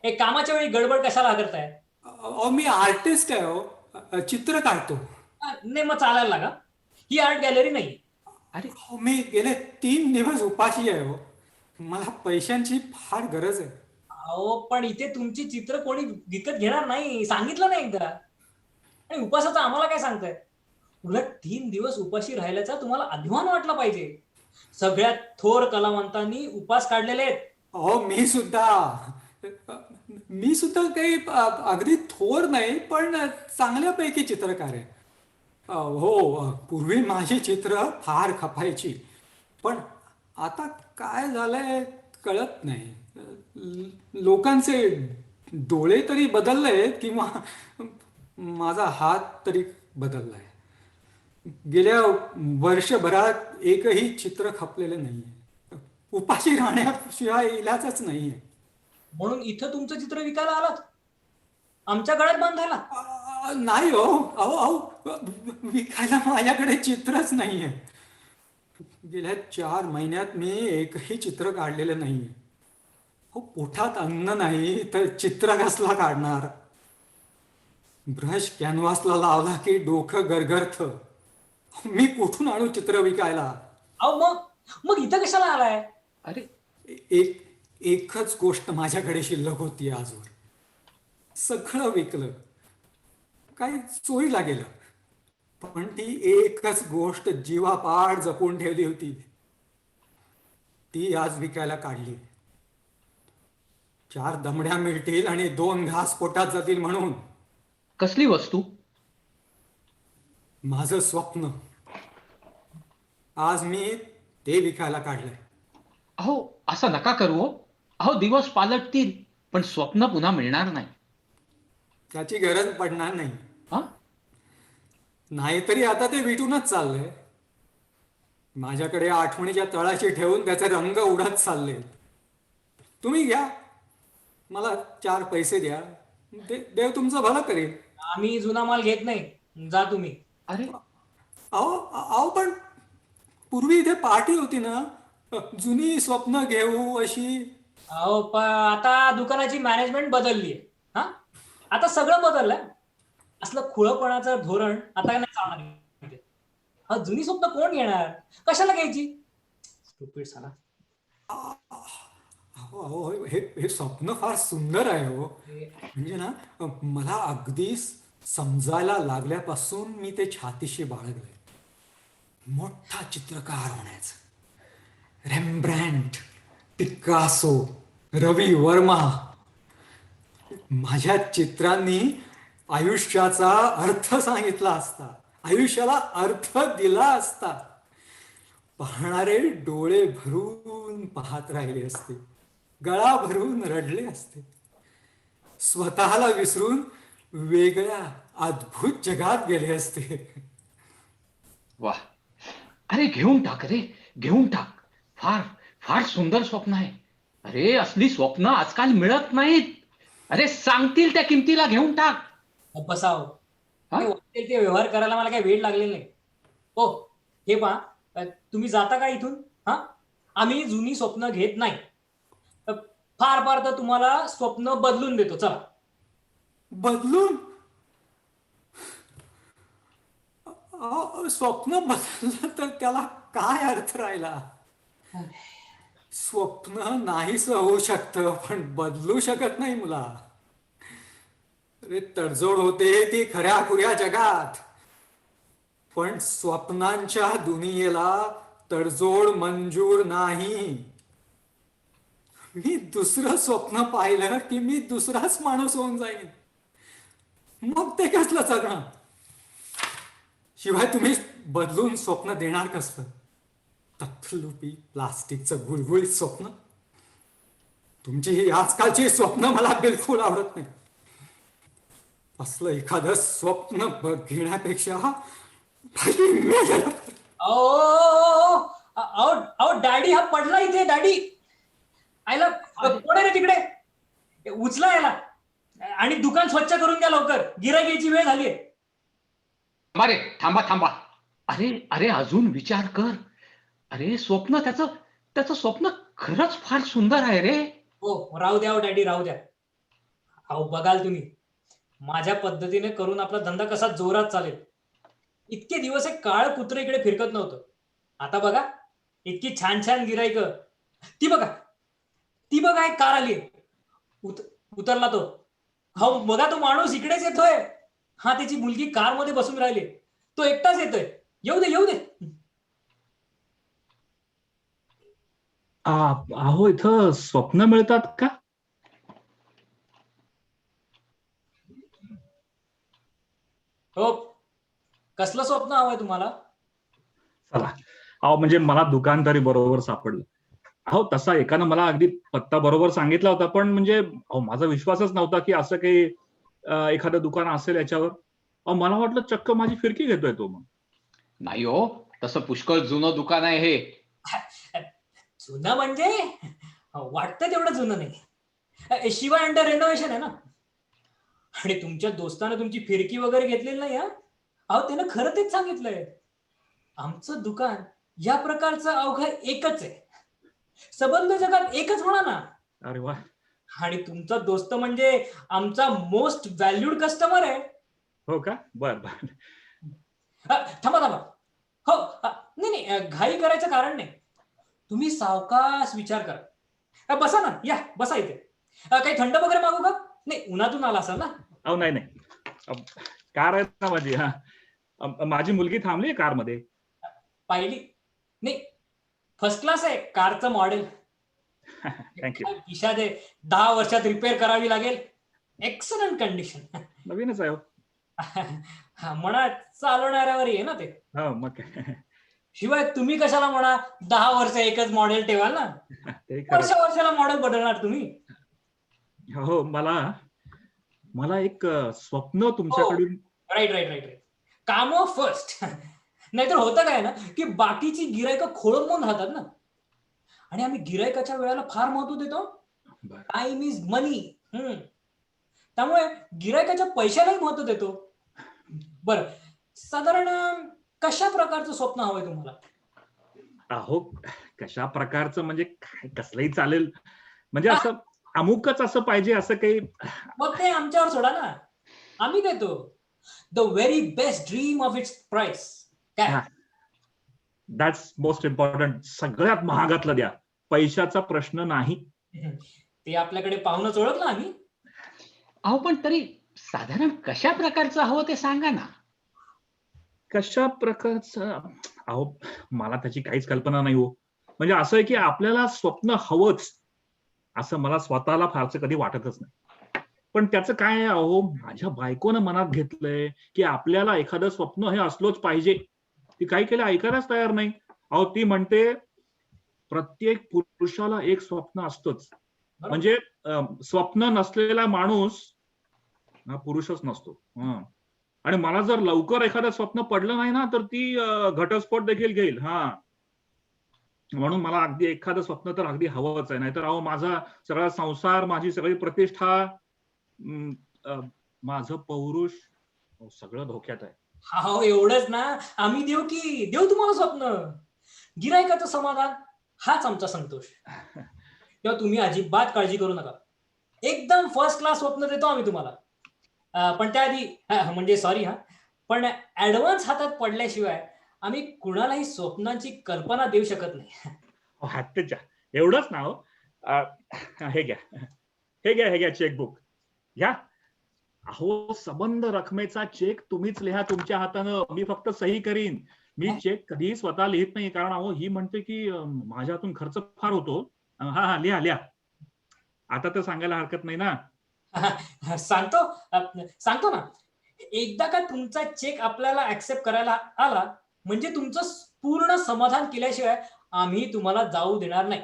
एक कामाच्या वेळी गडबड कशाला करताय? अहो मी आर्टिस्ट आहे हो, चित्र काढतो. नाही मग चालायला लागा. ही आर्ट गॅलरी नाही. अरे अहो, मी गेले 3 दिवस उपाशी आहे हो. मला पैशांची फार गरज आहे. अहो पण इथे तुमची चित्र कोणी विकत घेणार नाही, सांगितलं नाही एकदा. आणि उपासाचं आम्हाला काय सांगताय? उलट 3 दिवस उपाशी राहिल्याचा तुम्हाला अभिमान वाटला पाहिजे. सगळ्यात थोर कलावंतांनी उपास काढलेले आहेत. अहो, मी सुद्धा काही अगदी थोर नाही, पण चांगल्यापैकी चित्रकार आहे. हो, पूर्वी माझी चित्र फार खपायची, पण आता काय झालंय कळत नाही. लोकांचे डोळे तरी बदललेत किंवा माझा हात तरी बदललाय. गेल्या वर्षभरात एकही चित्र खपलेलं नाहीये. उपाशी राहण्याशिवाय इलाजच नाहीये. म्हणून इथं तुमचं चित्र विकायला आलात, आमच्या गळ्यात बांधायला. नाही हो. अहो अहो, विकायला माझ्याकडे चित्रच नाहीये. गेल्या 4 महिन्यात मी एकही चित्र काढलेलं नाहीये. हो, पोटात अन्न नाही तर चित्र कसला काढणार? ब्रश कॅनव्हासला लावला की डोकं गरगरतं. मी कुठून आणू चित्र विकायला? अहो मग मग इथं कशाला आलाय? अरे एकच गोष्ट माझ्याकडे शिल्लक होती आजवर. सगळं विकलं, काही चोरीला गेलं, पण ती एकच गोष्ट जीवापाड जपून ठेवली होती, ती आज विकायला काढली. 4 दमड्या मिळतील आणि 2 घास पोटात जातील म्हणून. कसली वस्तू? माझं स्वप्न. आज मी ते विकायला काढलंय. अहो असं नका करू हो. अहो दिवस पालटतील पण स्वप्न पुन्हा मिळणार नाही. त्याची गरज पडणार नाही. हा नाहीतरी आता ते विटूनच चाललंय. माझ्याकडे आठवणीच्या तळाशी ठेवून त्याचे रंग उडत चालले. तुम्ही घ्या, मला 4 पैसे द्या, देव तुमचं भलं करेल. आम्ही जुना माल घेत नाही, जा तुम्ही. अरे अहो पण पूर्वी इथे पार्टी होती ना, जुनी स्वप्न घेऊ अशी. अहो आता दुकानाची मॅनेजमेंट बदलली आहे. हा, आता सगळं बदललंय. असलं खुळपणाचं धोरण आता नाही चालणार इथे. हा, जुनी स्वप्न कोण घेणार? कशाला घ्यायची? स्टुपिड साला. अहो अहो, हे स्वप्न फार सुंदर आहे हो. म्हणजे ना, मला अगदी समजायला लागल्यापासून मी ते छातीशी बाळगलंय. मोठा चित्रकार होण्याचं. रेम्ब्रँट, पिकासो, रवी वर्मा, माझ्या चित्रांनी आयुष्याचा अर्थ सांगितला असता, आयुष्याला अर्थ दिला असता. पाहणारे डोळे भरून पाहत राहिले असते, गळा भरून रडले असते, स्वतःला विसरून वेगळ्या अद्भुत जगात गेले असते. वा, अरे घेऊन टाक रे, घेऊन टाक. फार फार सुंदर स्वप्न आहे. अरे असली स्वप्न आजकाल मिळत नाहीत. अरे सांगतील त्या किमतीला घेऊन टाक. बसाव. हा? वाटेल ते व्यवहार करायला मला काही वेळ लागलेला नाही. हो, हे पहा, तुम्ही जाता का इथून? हा, आम्ही जुनी स्वप्न घेत नाही. फार फार तर तुम्हाला स्वप्न बदलून देतो. चला. बदलून? स्वप्न बदललं तर त्याला काय अर्थ राहिला? स्वप्न नाहीच होऊ शकतं, पण बदलू शकत नाही मुला. अरे तडजोड होते ती खऱ्या खुऱ्या जगात, पण स्वप्नांच्या दुनियेला तडजोड मंजूर नाही. मी दुसरं स्वप्न पाहिलं की मी दुसराच माणूस होऊन जाईन. मग ते कसलं जगणं? शिवाय तुम्ही बदलून स्वप्न देणार कसं? तथलुपी प्लास्टिकचं गुळगुळीत स्वप्न. तुमची ही आजकालची स्वप्न मला बिलकुल आवडत नाही. असलं एखादं स्वप्न घेण्यापेक्षा अहो डॅडी, हा पडला इथे. डॅडी आयला कोण आहे रे तिकडे? उचला याला आणि दुकान स्वच्छ करून द्या लवकर, गिराईकीची वेळ झालीये. अरे थांबा थांबा. अरे अरे अजून विचार कर. अरे स्वप्न त्याचं स्वप्न खरंच फार सुंदर आहे रे. हो, राहू द्या डॅडी, राहू द्या. अहो बघाल तुम्ही, माझ्या पद्धतीने करून आपला धंदा कसा जोरात चालेल. इतके दिवस एक काळ कुत्र इकडे फिरकत नव्हतं. आता बघा इतकी छान छान गिराईक. ती बघा एक कार आली. उतरला तो. हो बघा तो माणूस इकडेच येतोय. हा त्याची मुलगी कार मध्ये बसून राहिली. तो एकटाच येतोय. येऊ दे येऊ दे. अहो इथं स्वप्न मिळतात का? हो कसलं स्वप्न हवंय तुम्हाला? चला, अहो म्हणजे मला दुकानदारी बरोबर सापडलं. अहो तसा एकानं मला अगदी पत्ता बरोबर सांगितला होता, पण म्हणजे अहो माझा विश्वासच नव्हता की असं काही एखादं दुकान असेल याच्यावर. अहो मला वाटलं चक्क माझी फिरकी घेतोय तो. मग नाही हो, तसं पुष्कळ जुनं दुकान आहे हे. जुनं म्हणजे वाटतं तेवढं जुनं नाही. शिवाय अंडर रेनोव्हेशन आहे ना. आणि तुमच्या दोस्तानं तुमची फिरकी वगैरे घेतलेली नाही. अहो त्यानं खरं तेच सांगितलंय. आमचं दुकान या प्रकारचं अवघं एकच आहे. संबंध जगात एकच म्हणा ना. अरे वा. आणि तुमचा दोस्त म्हणजे आमचा मोस्ट व्हॅल्यूड कस्टमर आहे. हो का? बर बर. थांबा थांबा. हो नाही नाही घाई करायचं कारण नाही. तुम्ही सावकाश विचार करा. बसा ना, या बसा इथे. काही थंड वगैरे मागू का? नाही उन्हातून आला असाल ना. अहो नाही नाही, कार आहे ना माझी. माझी मुलगी थांबली कारमध्ये. पाहिली नाही. फर्स्ट क्लास आहे कारचं मॉडेल. थँक्यू. खिशात आहे. 10 वर्षात रिपेअर करावी लागेल. Excellent condition. नवीनच आहे हो. म्हणा चालवणाऱ्यावर आहे ना ते. हो मग काय. शिवाय तुम्ही कशाला म्हणा 10 वर्ष एकच मॉडेल ठेवाल ना. ते खरं. वर्षाला मॉडेल बदलणार तुम्ही. हो मला एक स्वप्न तुमच्याकडून. Right right right right. काम फर्स्ट. नाहीतर होतं काय ना की बाकीची गिरायकं खोळंबून राहतात ना. आणि आम्ही गिरायकाच्या वेळेला फार महत्व देतो. बरं. टाइम इज मनी. त्यामुळे गिरायकाच्या पैशालाही महत्व देतो. बरं साधारण कशा प्रकारचं स्वप्न हवंय तुम्हाला? अहो कशा प्रकारचं म्हणजे कसलंही चालेल. म्हणजे असं अमुकच असं पाहिजे असं काही. मग ते आमच्यावर सोडा ना. आम्ही देतो the very best dream of its price. काय? That's most important. सगळ्यात महागातलं द्या. पैशाचा प्रश्न नाही. ते आपल्याकडे पाहूनच ओळखलं आम्ही. अहो पण तरी साधारण कशा प्रकारचं हवं ते सांगा ना. कशा प्रकारचं? अहो मला त्याची काहीच कल्पना नाही हो. म्हणजे असं आहे की आपल्याला स्वप्न हवंच असं मला स्वतःला फारसं कधी वाटतच नाही. पण त्याचं काय आहे अहो, माझ्या बायकोनं मनात घेतलंय की आपल्याला एखादं स्वप्न हे असलोच पाहिजे. ती काही केलं ऐकायलाच तयार नाही. अहो ती म्हणते प्रत्येक पुरुषाला एक स्वप्न असतंच. म्हणजे स्वप्न नसलेला माणूस हा पुरुषच नसतो. आणि मला जर लवकर एखादं स्वप्न पडलं नाही ना तर ती घटस्फोट देखील घेईल. म्हणून मला अगदी एखादं स्वप्न तर अगदी हवंच आहे. नाहीतर अहो माझा सगळा संसार, माझी सगळी प्रतिष्ठा, माझं पौरुष सगळं धोक्यात आहे. हो एवढंच ना. आम्ही देऊ तुम्हाला स्वप्न. गिरायकाचं समाधान हाच आमचा संतोष. तेव्हा तुम्ही अजिबात काळजी करू नका. एकदम फर्स्ट क्लास स्वप्न देतो आम्ही तुम्हाला. पण त्याआधी म्हणजे सॉरी पण ऍडव्हान्स हातात पडल्याशिवाय आम्ही कुणालाही स्वप्नांची कल्पना देऊ शकत नाही. हत्तेच्या एवढंच ना हो. हे घ्या चेकबुक घ्या. अहो संबंध रकमेचा चेक तुम्हीच लिहा तुमच्या हातानं. मी फक्त सही करीन. मी चेक कधीही स्वतः लिहित नाही. कारण अहो ही म्हणते की माझ्या हातून खर्च फार होतो. लिहा. आता तर सांगायला हरकत नाही ना. सांगतो ना. एकदा का तुमचा चेक आपल्याला ऍक्सेप्ट करायला आला म्हणजे तुमचं पूर्ण समाधान केल्याशिवाय आम्ही तुम्हाला जाऊ देणार नाही.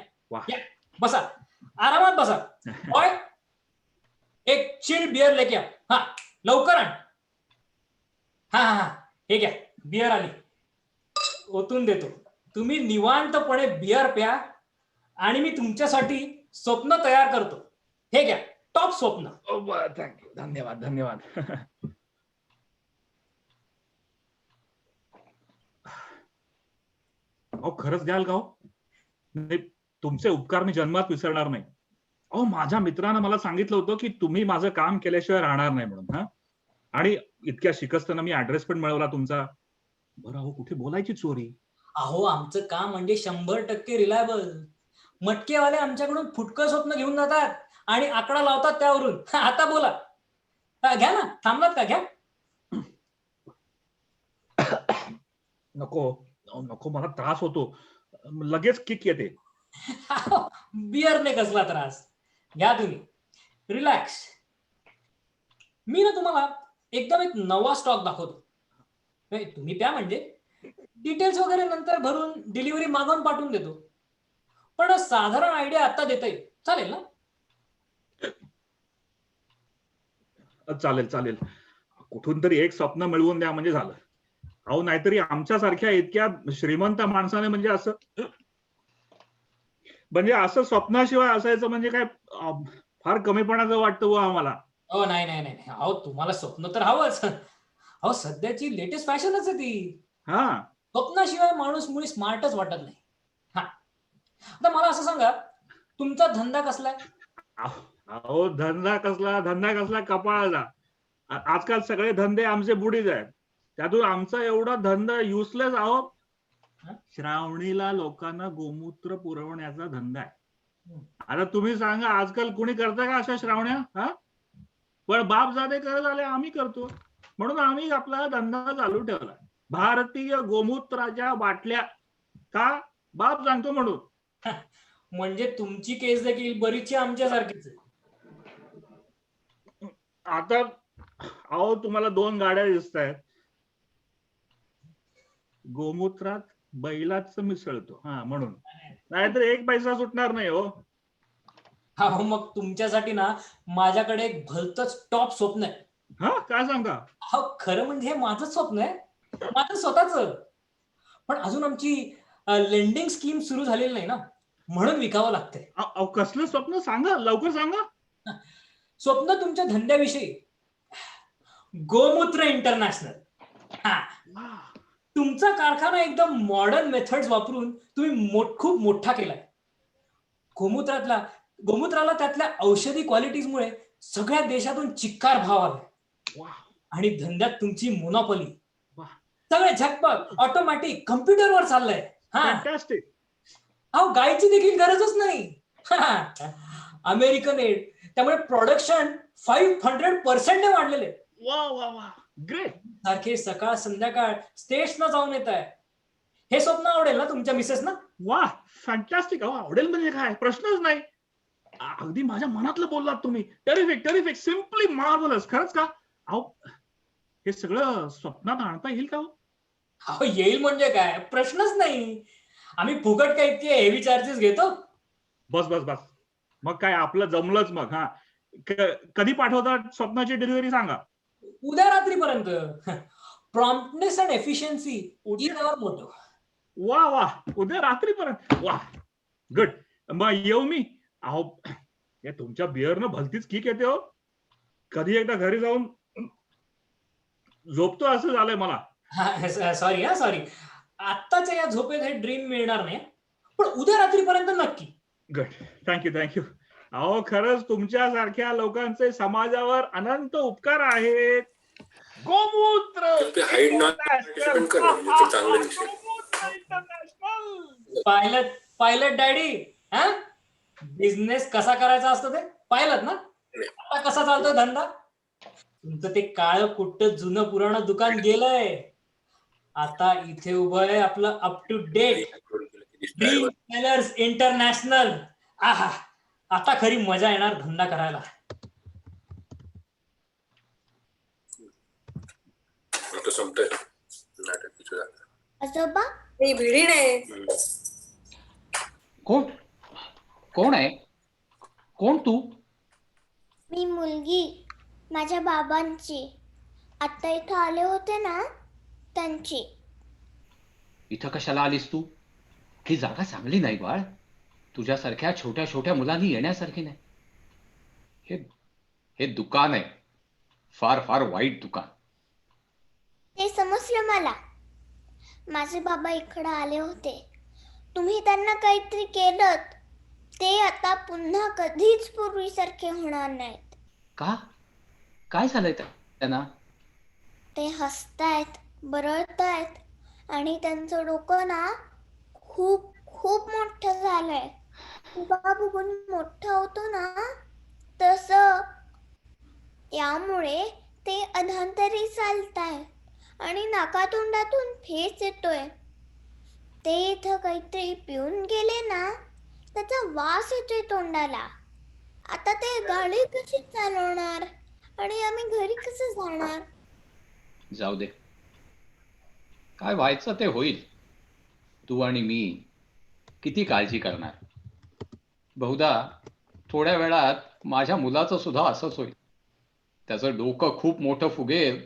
या, बसा आरामात बसा. ओय, एक चिल्ड बियर लेके आ. लवकर आण. हे घ्या बियर आली. ओतून देतो. तुम्ही निवांतपणे बियर प्या आणि मी तुमच्यासाठी स्वप्न तयार करतो. हे घ्या टॉप स्वप्न. थँक्यू. धन्यवाद. अहो खरंच द्याल का हो? नाही, तुमचे उपकार मी जन्मात विसरणार नाही. अहो माझ्या मित्रानं मला सांगितलं होतं की तुम्ही माझं काम केल्याशिवाय राहणार नाही म्हणून. आणि इतक्या शिकस्ताना मी ऍड्रेस पण मिळवला तुमचा. बरं अहो कुठे बोलायची चोरी? अहो आमचं काम म्हणजे 100% रिलायबल. मटकेवाले आमच्याकडून फुटकं स्वप्न घेऊन जातात आणि आकडा लावतात त्यावरून. आता बोला. घ्या ना, थांबलात का? घ्या. नको अहो, नको मला त्रास होतो. लगेच किक येते. बिअरने कसला त्रास. घ्या तुम्ही, रिलॅक्स. मी ना तुम्हाला एकदम एक नवा स्टॉक दाखवतो. तुम्ही प्या, म्हणजे डिटेल्स वगैरे नंतर भरून डिलिव्हरी मागवून पाठवून देतो. पण साधारण आयडिया आता देता येईल, चालेल ना? चालेल चालेल. कुठून तरी एक स्वप्न मिळवून द्या म्हणजे झालं. अहो नाहीतरी आमच्यासारख्या इतक्या श्रीमंत माणसाने म्हणजे असं स्वप्नाशिवाय असायचं म्हणजे काय फार कमीपणाचं वाटतं बुवा आम्हाला. हो, नाही नाही नाही. अहो तुम्हाला स्वप्न तर हवंच. अहो सध्याची लेटेस्ट फॅशनच आहे ती. हा स्वप्नाशिवाय माणूस मुळी स्मार्टच वाटत नाही. हा, आता मला असं सांगा, तुमचा धंदा कसला आहे? अहो धंदा कसला कपाळाला. आजकाल सगळे धंदे आमचे बुडीच आहेत. त्यातून आमचा एवढा धंदा युजलेस. अहो श्रावणीला लोकांना गोमूत्र पुरवण्याचा धंदा आहे. आता तुम्ही सांगा, आजकाल कुणी करता का अशा श्रावण्या? हा, पण बापजादे करत आले, आम्ही करतो. म्हणून आम्ही आपला धंदा चालू ठेवला. भारतीय गोमूत्राच्या बाटल्या. का? बाप सांगतो म्हणून. म्हणजे तुमची केस देखील बरीचशी आमच्यासारखीच आहे. आता अहो तुम्हाला 2 गाड्या दिसत आहेत. गोमूत्रात बैलाच मिसळतो, हा म्हणून. नाहीतर 1 पैसा सुटणार नाही हो. अहो मग तुमच्यासाठी ना माझ्याकडे एक भलतंच टॉप स्वप्न आहे. हा, काय सांगा? अहो खरं म्हणजे हे माझंच स्वप्न आहे, माझं स्वतःच. पण अजून आमची लेंडिंग स्कीम सुरू झालेली नाही ना, म्हणून विकावं लागतंय. अहो कसलं स्वप्न? सांगा, लवकर सांगा. स्वप्न तुमच्या धंद्याविषयी. गोमूत्र इंटरनॅशनल. हा, तुमचा कारखाना एकदम मॉडर्न मेथड्स वापरून तुम्ही खूप मोठा केलाय. गोमूत्राला त्यातल्या औषधी क्वालिटीजमुळे सगळ्या देशातून चिक्कार भाव आलाय. आणि धंद्यात तुमची मोनोपॉली. सगळे झटपट ऑटोमॅटिक कम्प्युटरवर चाललंय. फॅन्टॅस्टिक. अहो गायची देखील गरजच नाही. अमेरिकन एड, त्यामुळे प्रोडक्शन 500% वाढलेले. वा वा वा, ग्रेट. सारखे सकाळ संध्याकाळ स्टेट्सना जाऊन येत आहे. हे स्वप्न आवडेल ना तुमच्या मिसेस ना? वा, फॅन्टॅस्टिक. अहो आवडेल म्हणजे काय, प्रश्नच नाही. अगदी माझ्या मनातलं बोललात तुम्ही. Terrific, simply marvellous. खरंच का? अहो हे सगळं स्वप्नात आणता येईल का? अहो येईल म्हणजे काय, प्रश्नच नाही. आम्ही फुकट काय इतके हेवी चार्जेस घेतो? बस मग काय आपलं जमलंच मग. हा, कधी पाठवतात स्वप्नाची डिलिव्हरी सांगा. उद्या रात्रीपर्यंत. Promptness and efficiency is our motto. वा, उद्या रात्रीपर्यंत. वा, गुड. मग येऊ मी? अहो या तुमच्या बिअरनं भलतीच किक येते हो. कधी एकदा घरी जाऊन झोपतो असं झालंय मला. सॉरी. आत्ताच्या या झोपेत हे ड्रीम मिळणार नाही, पण उद्या रात्रीपर्यंत नक्की. Good, thank you. अहो खरंच तुमच्यासारख्या लोकांचे समाजावर अनंत उपकार आहेत. गोमूत्र पायलट डॅडी. हा, बिझनेस कसा करायचा असतो ते पाहिलं ना? आता कसा चालतोय धंदा? तुमचं ते काळं कुट्ट जुनं पुराणं दुकान गेलंय. आता इथे उभं आहे आपलं up to date dream sellers international. आहा, आता खरी मजा येणार धंदा करायला. आजोबा, ही भिडी नाही. कोण आहे? कोण तू? मी मुलगी, माझ्या बाबांची. आता इथं आले होते ना, त्यांची. इथं कशाला आलीस तू? ही जागा चांगली नाही बाळ. तुझ्यासारख्या छोट्या छोट्या मुलांनी येण्यासारखी नाही. हे दुकान आहे, फार वाईट दुकान. ते समजलं मला. माझे बाबा इकडे आले होते. तुम्ही त्यांना काहीतरी केलं, ते आता पुन्हा कधीच पूर्वीसारखे होणार नाहीत. का? काय झालंय त्यांना? ते हसतायत, बरळतायत आणि त्यांचं डोकं ना खूप खूप मोठं झालंय. फुगा फुगून मोठं होतो ना तसं. यामुळे ते अधांतरी चालतायत आणि नाकातोंडातून फेस येतोय. ते इथं काहीतरी पिऊन गेले ना त्याचा वास येतोय तोंडाला. आता ते गाडी कशी चालवणार आणि आम्ही घरी कसं जाणार? जाऊ दे, काय व्हायचं ते होईल. तू आणि मी किती काळजी करणार. बहुधा थोड्या वेळात माझ्या मुलाचं सुद्धा असंच होईल. त्याचं डोकं खूप मोठं फुगेल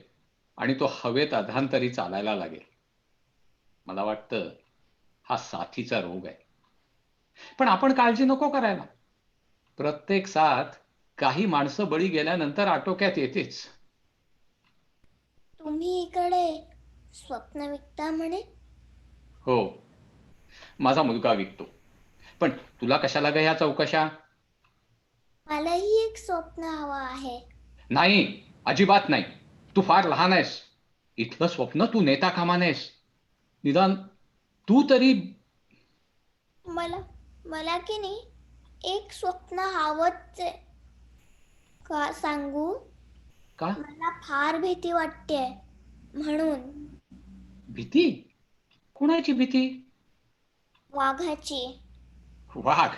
आणि तो हवेत अधांतरी चालायला लागेल. मला वाटतं हा साथीचा रोग आहे. पण आपण काळजी नको करायला. प्रत्येक साथ काही माणसं बळी गेल्यानंतर आटोक्यात येतेच. तुम्ही इकडे स्वप्न विकता म्हणे? हो, माझा मुलगा विकतो. पण तुला कशाला ग ह्या चौकशा? मलाही एक स्वप्न हवं आहे. नाही, अजिबात नाही. तू फार लहान आहेस. इथलं स्वप्न तू नेता कामा नयेस. निदान तू तरी. मला की नाही एक स्वप्न हवंच आहे. का सांगू? का? मला फार भीती वाटते म्हणून. भीती? कुणाची भीती? वाघाची. वाघ?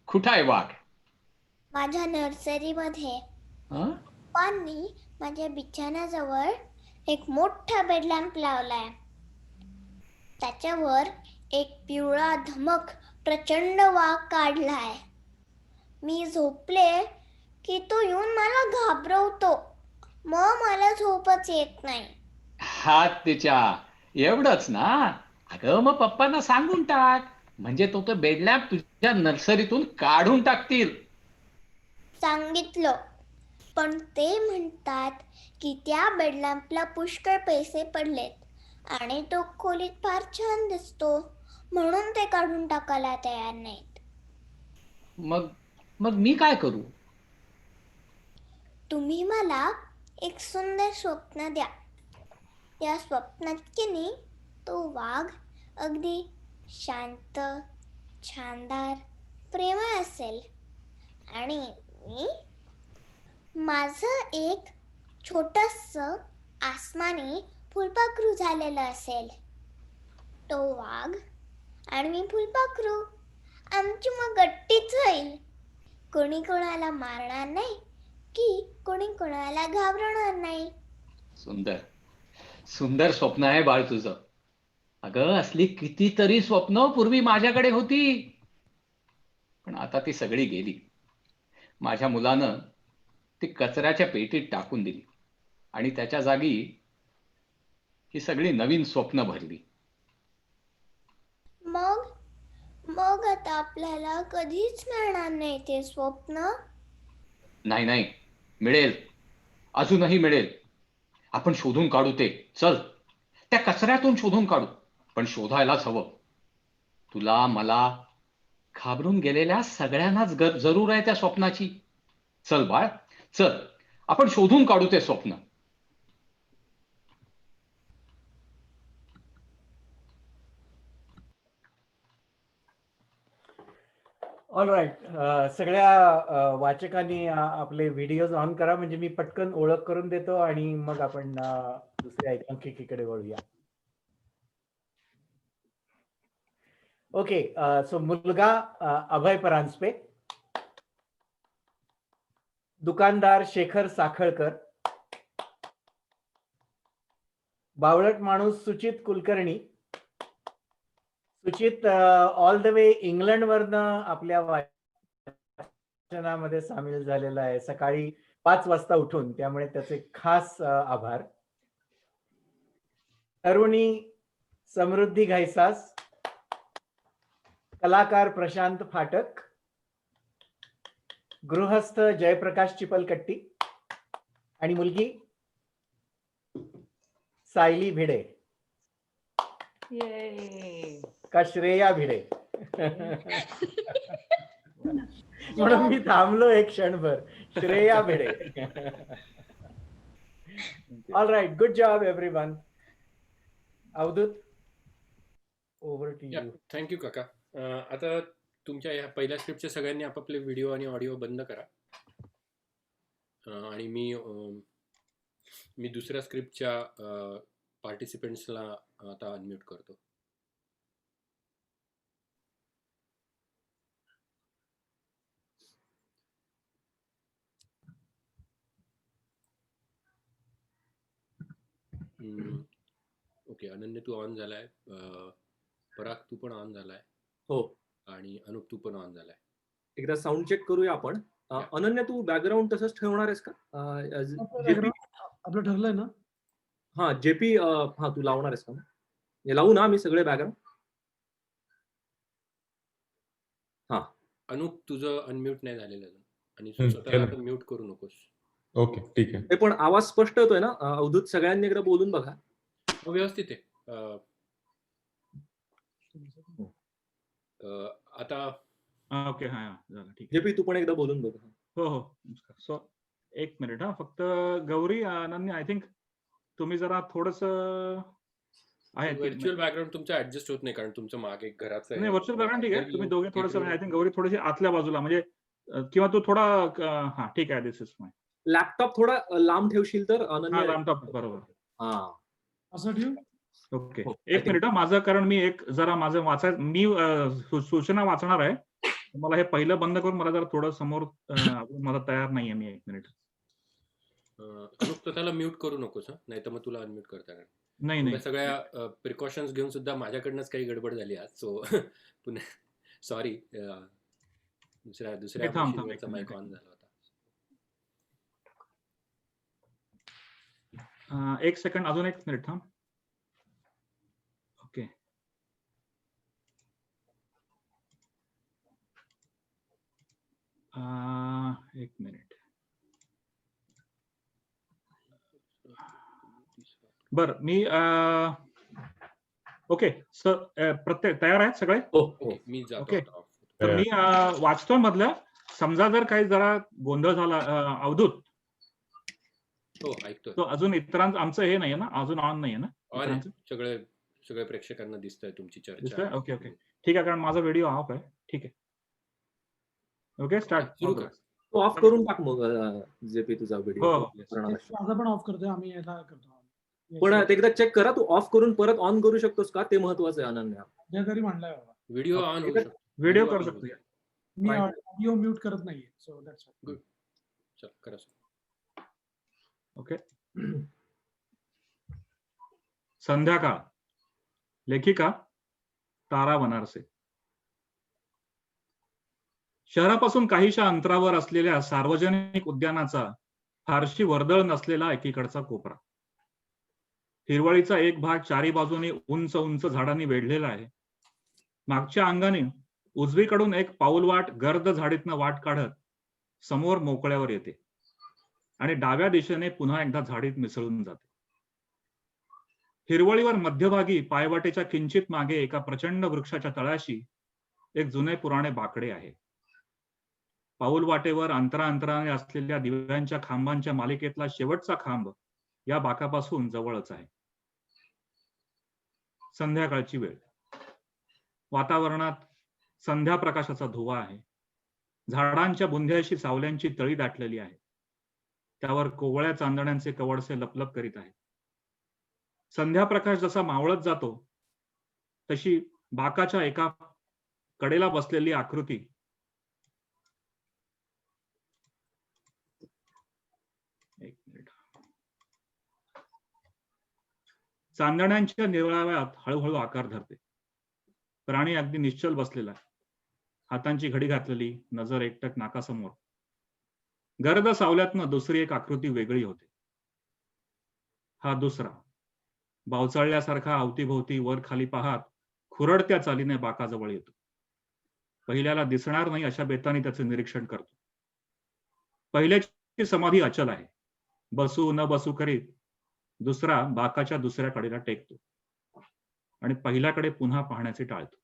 कुठं आहे वाघ? माझ्या नर्सरीमध्ये. हं? पप्पांनी माझ्या बिछाण्याजवळ एक मोठा बेड लॅम्प लावलाय. त्याच्यावर एक पिवळा धमक प्रचंड वाघ काढलाय. मी झोपले की तो येऊन मला घाबरवतो. मग मला झोपच येत नाही. हात तिच्या, एवढंच ना? अगं मग पप्पांना सांगून टाक, म्हणजे तो बेड लॅम्प तुझ्या नर्सरीतून काढून टाकतील. सांगितलं, पण ते म्हणतात की त्या बेड लॅम्पला पुष्कळ पैसे पडलेत आणि तो खोलीत फार छान दिसतो, म्हणून ते काढून टाकायला तयार नाहीत. मग मी काय करू? तुम्ही मला एक सुंदर स्वप्न द्या. त्या स्वप्नात की नाही तो वाघ अगदी शांत, छानदार, प्रेमळ असेल आणि मी माझं एक छोटंसं आसमानी फुलपाखरू झालेलं असेल. तो वाघ आणि मी फुलपाखरू, आमची मग गट्टीच होईल. कोणी कोणाला मारणार नाही की कोणी कोणाला घाबरवणार नाही. सुंदर सुंदर स्वप्न आहे बाळ तुझं. अगं असली कितीतरी स्वप्न पूर्वी माझ्याकडे होती, पण आता ती सगळी गेली. माझ्या मुलानं ती कचऱ्याच्या पेटीत टाकून दिली आणि त्याच्या जागी ही सगळी नवीन स्वप्न भरली. मग आता आपल्याला कधीच मिळणार नाही ते स्वप्न. नाही, मिळेल. अजूनही मिळेल. आपण शोधून काढू ते. चल, त्या कचऱ्यातून शोधून काढू. पण शोधायलाच हवं. तुला, मला, घाबरून गेलेल्या सगळ्यांनाच जरूर आहे त्या स्वप्नाची. चल बाळ, चल, आपण शोधून काढू ते स्वप्न. All right. सगळ्या वाचकांनी आपले व्हिडिओज ऑन करा, म्हणजे मी पटकन ओळख करून देतो आणि मग आपण दुसऱ्या एकांकिकेकडे वळूया. ओके. सो मुलगा अभय परांजपे, दुकानदार शेखर साखळकर, बावळट माणूस सुचित कुलकर्णी. सुचित ऑल द वे इंग्लंड वरनं आपल्या वाचनामध्ये सामील झालेला आहे, सकाळी 5 वाजता उठून, त्यामुळे त्याचे खास आभार. तरुणी समृद्धी घायसास, कलाकार प्रशांत फाटक, गृहस्थ जयप्रकाश चिपलकट्टी आणि मुलगी सायली भिडे का श्रेया भिडे. म्हणून मी थांबलो एक क्षणभर. Shreya Bhide. All right, good job everyone. Avdhoot. Over to you. Thank you काका. आता तुमच्या या पहिल्या स्क्रिप्टचे सगळ्यांनी आपापले व्हिडिओ आणि ऑडिओ बंद करा. आणि मी दुसऱ्या स्क्रिप्टच्या पार्टिसिपेंट्सला आता अनम्यूट करतो. ओके, अनन्य तू ऑन झालाय. पराग तू पण ऑन झालाय. हो. आणि अनुप तू पण ऑन झालाय. एकदा साऊंड चेक करूया आपण. अनन्या तू बॅकग्राऊंड तसंच ठेवणार आहेस का? जेपी आपलं ठरलंय ना? हा जेपी हा तू लावणार आहेस का? हे लावू ना आम्ही सगळे बॅकग्राऊंड? हा. अनुप तुझं अनम्यूट नाही झालेलं अजून आणि स्वतःला आता म्यूट करू नकोस. ओके, ठीक आहे. पण आवाज स्पष्ट येतोय ना? अवधूत सगळ्यांनी एकदा बोलून बघा. व्यवस्थित आहे. आता ओके, हा झालं, ठीक आहे. जेपी तू पण एकदा बोलून बघ. हो हो. सो एक मिनिट. हा फक्त गौरी, अनन्या, आय थिंक तुम्ही जरा थोडस आहे. व्हर्च्युअल बॅकग्राऊंड तुमचं ऍडजस्ट होत नाही कारण तुमचं मागे घराचं नाही, व्हर्च्युअल बॅकग्राऊंड ठीक आहे. तुम्ही दोघे थोडस, आय थिंक गौरी थोडीशी आतल्या बाजूला, म्हणजे किंवा तू थोडा, हा ठीक आहे, दिस इज फाईन. लॅपटॉप थोडा लांब ठेवशील तर अनन्या. लॅपटॉप बरोबर. हा असं ठेव. ओके, एक मिनिट. माझं, कारण मी माझं मी सूचना वाचणार आहे. मला हे पहिलं बंद करून मला जरा थोडं समोर मला तयार नाहीये. मी एक मिनिट. स्वतःला म्यूट करू नकोस, नाही तर मग तुला अनम्यूट करता येणार नाही. सगळ्या प्रिकॉशन्स घेऊन सुद्धा माझ्याकडनंच काही गडबड झाली आज. सो पुन्हा सॉरी. दुसऱ्या माईक ऑन झाला होता. एक सेकंड, अजून एक मिनिट थांब. ओके. एक मिनिट. बर, मी ओके सर, प्रत्येक तयार आहेत सगळे? मी ओके, तर मी वाचतो मधलं. समजा जर काही जरा गोंधळ झाला, अवधूत हो ऐकतो. तो अजून इतरांचं, आमचं हे नाहीये ना, अजून ऑन नाहीये ना? सगळे प्रेक्षकांना दिसतंय तुमची चर्चा. ओके ओके, ठीक आहे, कारण माझा व्हिडिओ ऑफ आहे. ठीक आहे, ओके, स्टार्ट. सुरू कर. तो ऑफ करून टाक मग जेपी तुझा व्हिडिओ. माझा पण ऑफ करतोय, आम्ही याला करतो. पण एकदा चेक करा, तू ऑफ करून परत ऑन करू शकतोस का? ते महत्वाचं आहे अनन्या. त्या तरी म्हणलाय बाबा. व्हिडिओ ऑन होऊ शकतो. व्हिडिओ करू शकतो. मी ऑडिओ म्यूट करत नाहीये. So that's good. चल करा. ओके. संध्याकाळ. लेखिका तारा बनारसे. शहरापासून काहीशा अंतरावर असलेल्या सार्वजनिक उद्यानाचा फारशी वर्दळ नसलेला एकीकडचा कोपरा. हिरवळीचा एक भाग चारी बाजूने उंच उंच झाडांनी वेढलेला आहे. मागच्या अंगाने उजवीकडून एक पाऊलवाट गर्द झाडीतनं वाट काढत समोर मोकळ्यावर येते आणि डाव्या दिशेने पुन्हा एकदा झाडीत मिसळून जाते. हिरवळीवर मध्यभागी पायवाटेच्या किंचित मागे एका प्रचंड वृक्षाच्या तळाशी एक जुने पुराणे बाकडे आहे. पाऊलवाटेवर अंतरांतराने असलेल्या दिव्यांच्या खांबांच्या मालिकेतला शेवटचा खांब या बाकापासून जवळच आहे. संध्याकाळची वेळ. वातावरणात संध्या प्रकाशाचा धुवा आहे. झाडांच्या बुंध्याशी सावल्यांची तळी दाटलेली आहे. त्यावर कोवळ्या चांदण्यांचे कवडसे लपलप करीत आहेत. संध्या प्रकाश जसा मावळत जातो तशी बाकाच्या एका कडेला बसलेली आकृती चांदण्यांच्या निराळ्यात हळूहळू आकार धरते. प्राणी अगदी निश्चल बसलेला आहे. हातांची घडी घातलेली, नजर एकटक नाकासमोर. गर्द सावल्यातनं दुसरी एक आकृती वेगळी होते. हा दुसरा बावचाळल्यासारखा अवतीभोवती वर खाली पाहत खुरडत्या चालीने बाकाजवळ येतो. पहिल्याला दिसणार नाही अशा बेताने त्याचे निरीक्षण करतो. पहिल्याची समाधी अचल आहे. बसू न बसू करीत दुसरा बाकाच्या दुसऱ्या कडेला टेकतो आणि पहिल्याकडे पुन्हा पाहण्याचे टाळतो.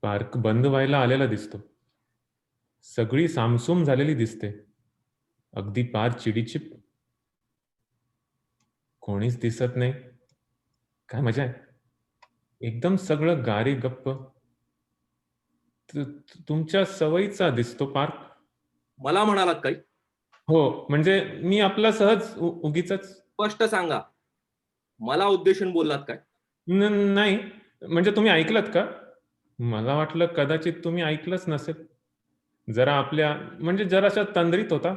पार्क बंद व्हायला आलेला दिसतो. सगळी सामसूम झालेली दिसते. अगदी पार चिडीचिप. कोणीच दिसत नाही. काय मजा आहे. एकदम सगळं गारी गप्प. तुमच्या सवयीचा दिसतो पार्क. मला म्हणालात काही? हो, म्हणजे मी आपला सहज उगीच. स्पष्ट सांगा, मला उद्देशून बोललात काय? नाही, म्हणजे तुम्ही ऐकलत का? मला वाटलं कदाचित तुम्ही ऐकलंच नसेल. जरा आपल्या म्हणजे जराशा तंद्रीत होता.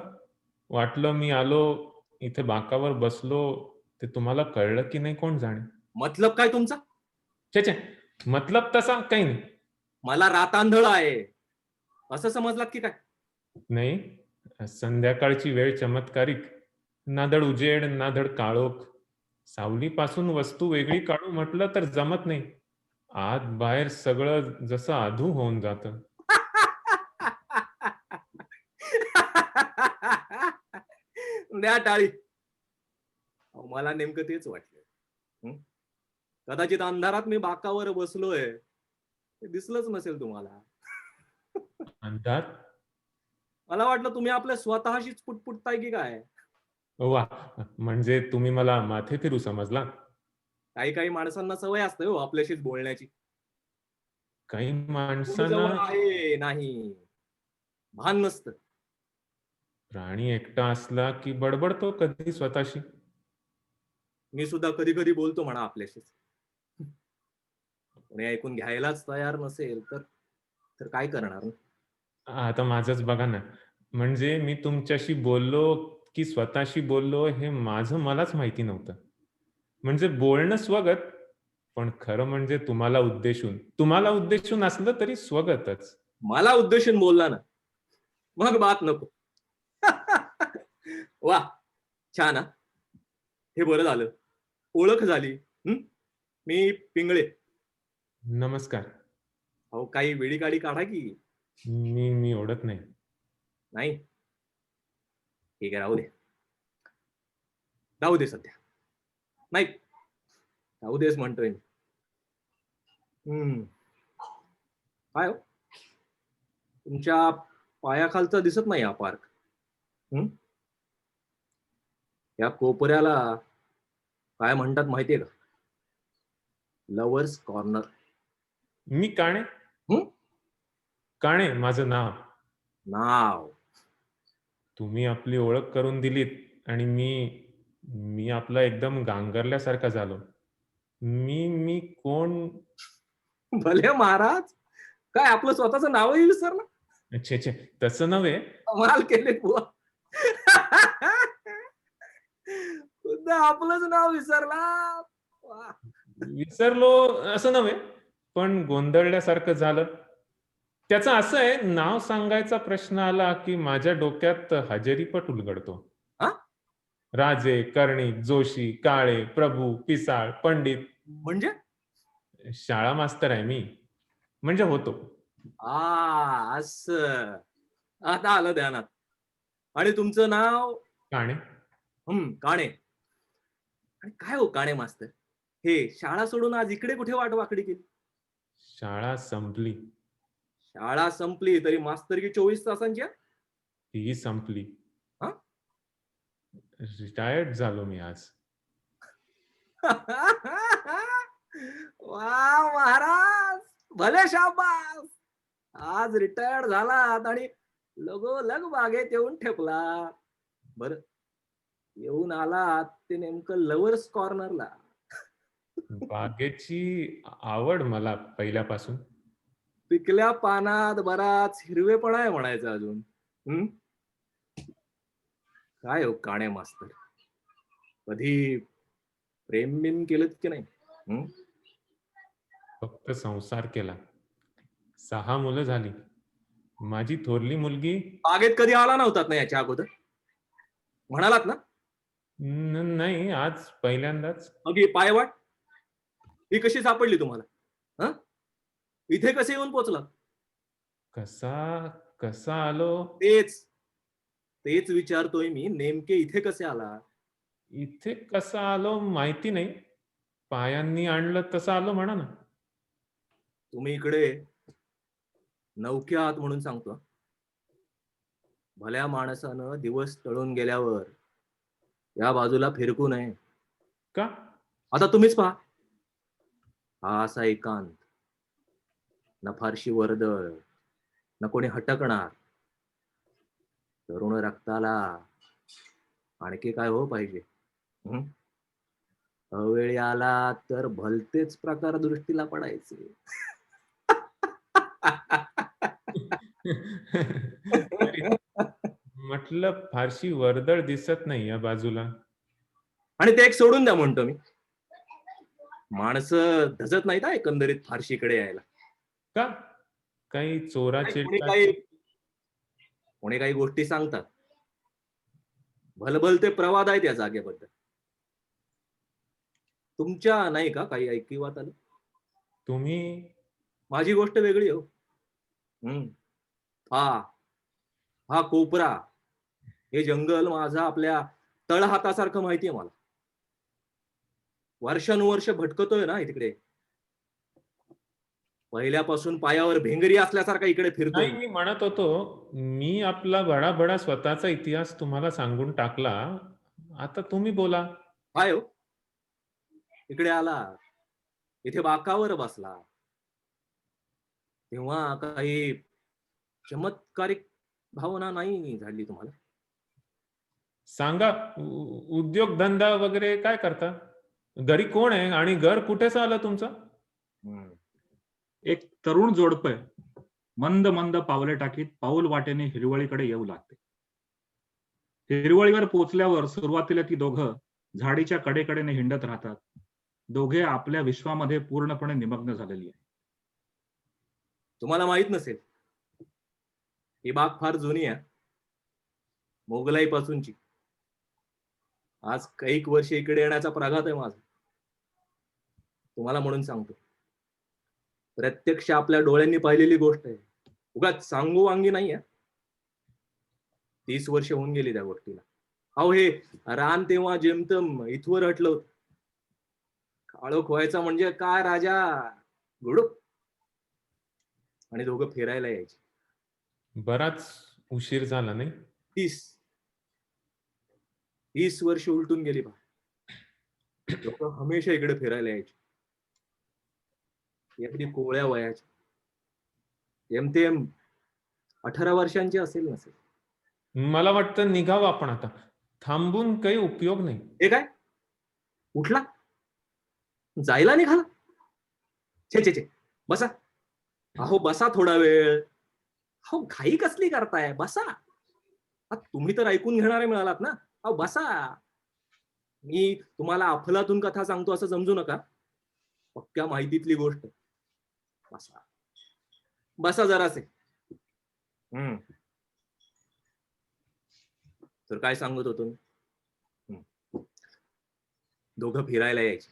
वाटलं मी आलो इथे बाकावर बसलो ते तुम्हाला कळलं की नाही कोण जाणे. मतलब काय तुमचा? छे, मतलब तसा काही नाही. मला रातांधळ आहे असं समजलात की काय? नाही, संध्याकाळची वेळ चमत्कारिक. ना धड उजेड ना धड काळोख. सावलीपासून वस्तू वेगळी काढू म्हटलं तर जमत नाही. आत बाहेर सगळं जसं अधू होऊन जातं. द्या टाळी. मला नेमकं तेच वाटलं. कदाचित अंधारात मी बाकावर बसलोय ते दिसलंच नसेल तुम्हाला. अंधार? मला वाटलं तुम्ही आपल्या स्वतःशीच पुटपुटताय की काय. वा, म्हणजे तुम्ही मला माथे फिरू समजला? काही काही माणसांना सवय असते हो आपल्याशीच बोलण्याची. काही तुम्ही माणसांना जवळ आहे नाही भान नसतं. प्राणी एकटा असला की बडबडतो कधी स्वतःशी. मी सुद्धा कधी कधी बोलतो म्हणा आपल्याशीच. कोणी ऐकून घ्यायलाच तयार नसेल तर काय करणार? आता माझंच बघा ना. म्हणजे मी तुमच्याशी बोललो की स्वतःशी बोललो हे माझं मलाच माहिती नव्हतं. म्हणजे बोलणं स्वगत, पण खरं म्हणजे तुम्हाला उद्देशून असलं तरी स्वगतच. मला उद्देशून बोलला ना मग बात नको. वा, छान. हे बरं झालं, ओळख झाली. मी पिंगळे. नमस्कार. अहो काही वेळी काढी काढा की. मी ओळख नाही. नाही, ठीक आहे, राहू दे सध्या. नाही, राहू देच म्हणतोय मी. काय हो, तुमच्या पायाखालचा दिसत नाही हा पार्क. या कोपऱ्याला काय म्हणतात माहितीये का? Lovers corner. मी काणे. काणे माझं नाव. तुम्ही आपली ओळख करून दिलीत आणि मी आपला एकदम गांगरल्यासारखा झालो. मी कोण? भले महाराज, काय आपलं स्वतःचं नावही विसरलं? छे, तसं नव्हे. कमाल केले बुवा. खुद्द आपलंच नाव विसरला. विसरलो असं नव्हे, पण गोंधळल्यासारखं झालं. त्याचं असं आहे, नाव सांगायचा प्रश्न आला की माझ्या डोक्यात हजेरीपट उलगडतो. राजे, कर्णिक, जोशी, काळे, प्रभू, पिसाळ, पंडित. म्हणजे शाळा मास्तर आहे मी. म्हणजे होतो. असं आता आलं ध्यानात. आणि तुमचं नाव? काणे. काणे. आणि काय हो काणे मास्तर, हे शाळा सोडून आज इकडे कुठे वाटवाकडी केली? शाळा संपली. शाळा संपली तरी मास्तरकी 24 तासांची? ती संपली. रिटायर्ड झालो मी आज. वा महाराज, भले शाबास. आज रिटायर्ड झालात आणि लगोलग बागेत येऊन ठेपला. बर, येऊन आलात ते नेमकं लवर्स कॉर्नरला. बागेची आवड मला पहिल्यापासून. पिकल्या पानात बराच हिरवेपणा आहे म्हणायचं अजून. काय हो काणे मास्तर, कधी प्रेम बिम केलं की नाही? फक्त संसार केला. 6 मुलं झाली. माझी थोरली मुलगी. बागेत कधी आला नव्हतात ना याच्या अगोदर? म्हणालात ना? नाही, आज पहिल्यांदाच. मग ही पायवाट ही कशी सापडली तुम्हाला? इथे कसे येऊन पोचला? कसा आलो? तेच विचारतोय मी. नेमके इथे कसे आला? इथे कसा आलो माहिती नाही. पायांनी आणलं तसं आलो म्हणा ना. तुम्ही इकडे नौके आहात म्हणून सांगतो. भल्या माणसानं दिवस टळून गेल्यावर या बाजूला फिरकू नये. का? आता तुम्हीच पहा. हा असा एकांत, ना फारशी वर्दळ, ना कोणी हटकणार. तरुण रक्ताला आणखी काय हो पाहिजे? हं? अवेळी आला तर भलतेच प्रकार दृष्टीला पडायचे. तरी म्हटलं फारशी वर्दळ दिसत नाही या बाजूला. आणि ते एक सोडून द्या म्हणतो मी. माणसं धजत नाहीत हा एकंदरीत फारशीकडे यायला. का? काही चोरा कोणी काही गोष्टी सांगतात. भलभल ते प्रवाद आहेत या जागेबद्दल. तुमच्या नाही का काही ऐकिवात आलं? तुम्ही माझी गोष्ट वेगळी हो. हा कोपरा, हे जंगल माझा आपल्या तळहातासारखं माहितीये मला. वर्षानुवर्ष भटकतोय ना तिकडे. पहिल्यापासून पायावर भेंगरी असल्यासारखा इकडे फिरतोय. नाही, मी म्हणत होतो, मी आपला बडा स्वतःचा इतिहास तुम्हाला सांगून टाकला. आता तुम्ही बोला. काय हो, इकडे आला, इथे बाकावर बसला, तेव्हा काही चमत्कारिक भावना नाही झाली तुम्हाला? सांगा, उद्योगधंदा वगैरे काय करता? घरी कोण आहे आणि घर कुठेच आलं तुमचं? एक तरुण जोडप आहे. मंद मंद पावले टाकीत पाऊल वाटेने हिरवळीकडे येऊ लागते. हिरवळीवर पोचल्यावर सुरुवातीला ती दोघं झाडीच्या कडेकडेने हिंडत राहतात. दोघे आपल्या विश्वामध्ये पूर्णपणे निमग्न झालेली आहे. तुम्हाला माहित नसेल, ही बाग फार जुनी आहे, मोगलाई पासूनची. आज कैक वर्ष इकडे येण्याचा प्रघात आहे माझा. तुम्हाला म्हणून सांगतो, प्रत्यक्ष आपल्या डोळ्यांनी पाहिलेली गोष्ट आहे. उगाच सांगू वांगी नाही आहे. 30 वर्ष होऊन गेली त्या गोष्टीला. अहो, हे रान तेव्हा जेमतम इथवर हटलं होतं. काळोख व्हायचा म्हणजे काय राजा, गुडूप. आणि दोघं फिरायला यायचे. बराच उशीर झाला नाही? 30 वर्ष उलटून गेली बा. लोक हमेशा इकडे फिरायला यायचे. अगदी कोवळ्या वयाच्या, जेमतेम 18 वर्षांची असेल नसेल. मला वाटतं निघावं आपण आता. थांबून काही उपयोग नाही. हे काय, उठला, जायला निघाला? छे, बसा. अहो बसा थोडा वेळ. अहो घाई कसली करताय, बसा. तुम्ही तर ऐकून घेणारे मिळालात ना. अहो बसा. मी तुम्हाला अफलातून कथा सांगतो असं समजू नका. पक्क्या माहितीतली गोष्ट. बसा, बसा जरासे. तर काय सांगत होतो मी? दोघं फिरायला यायचे.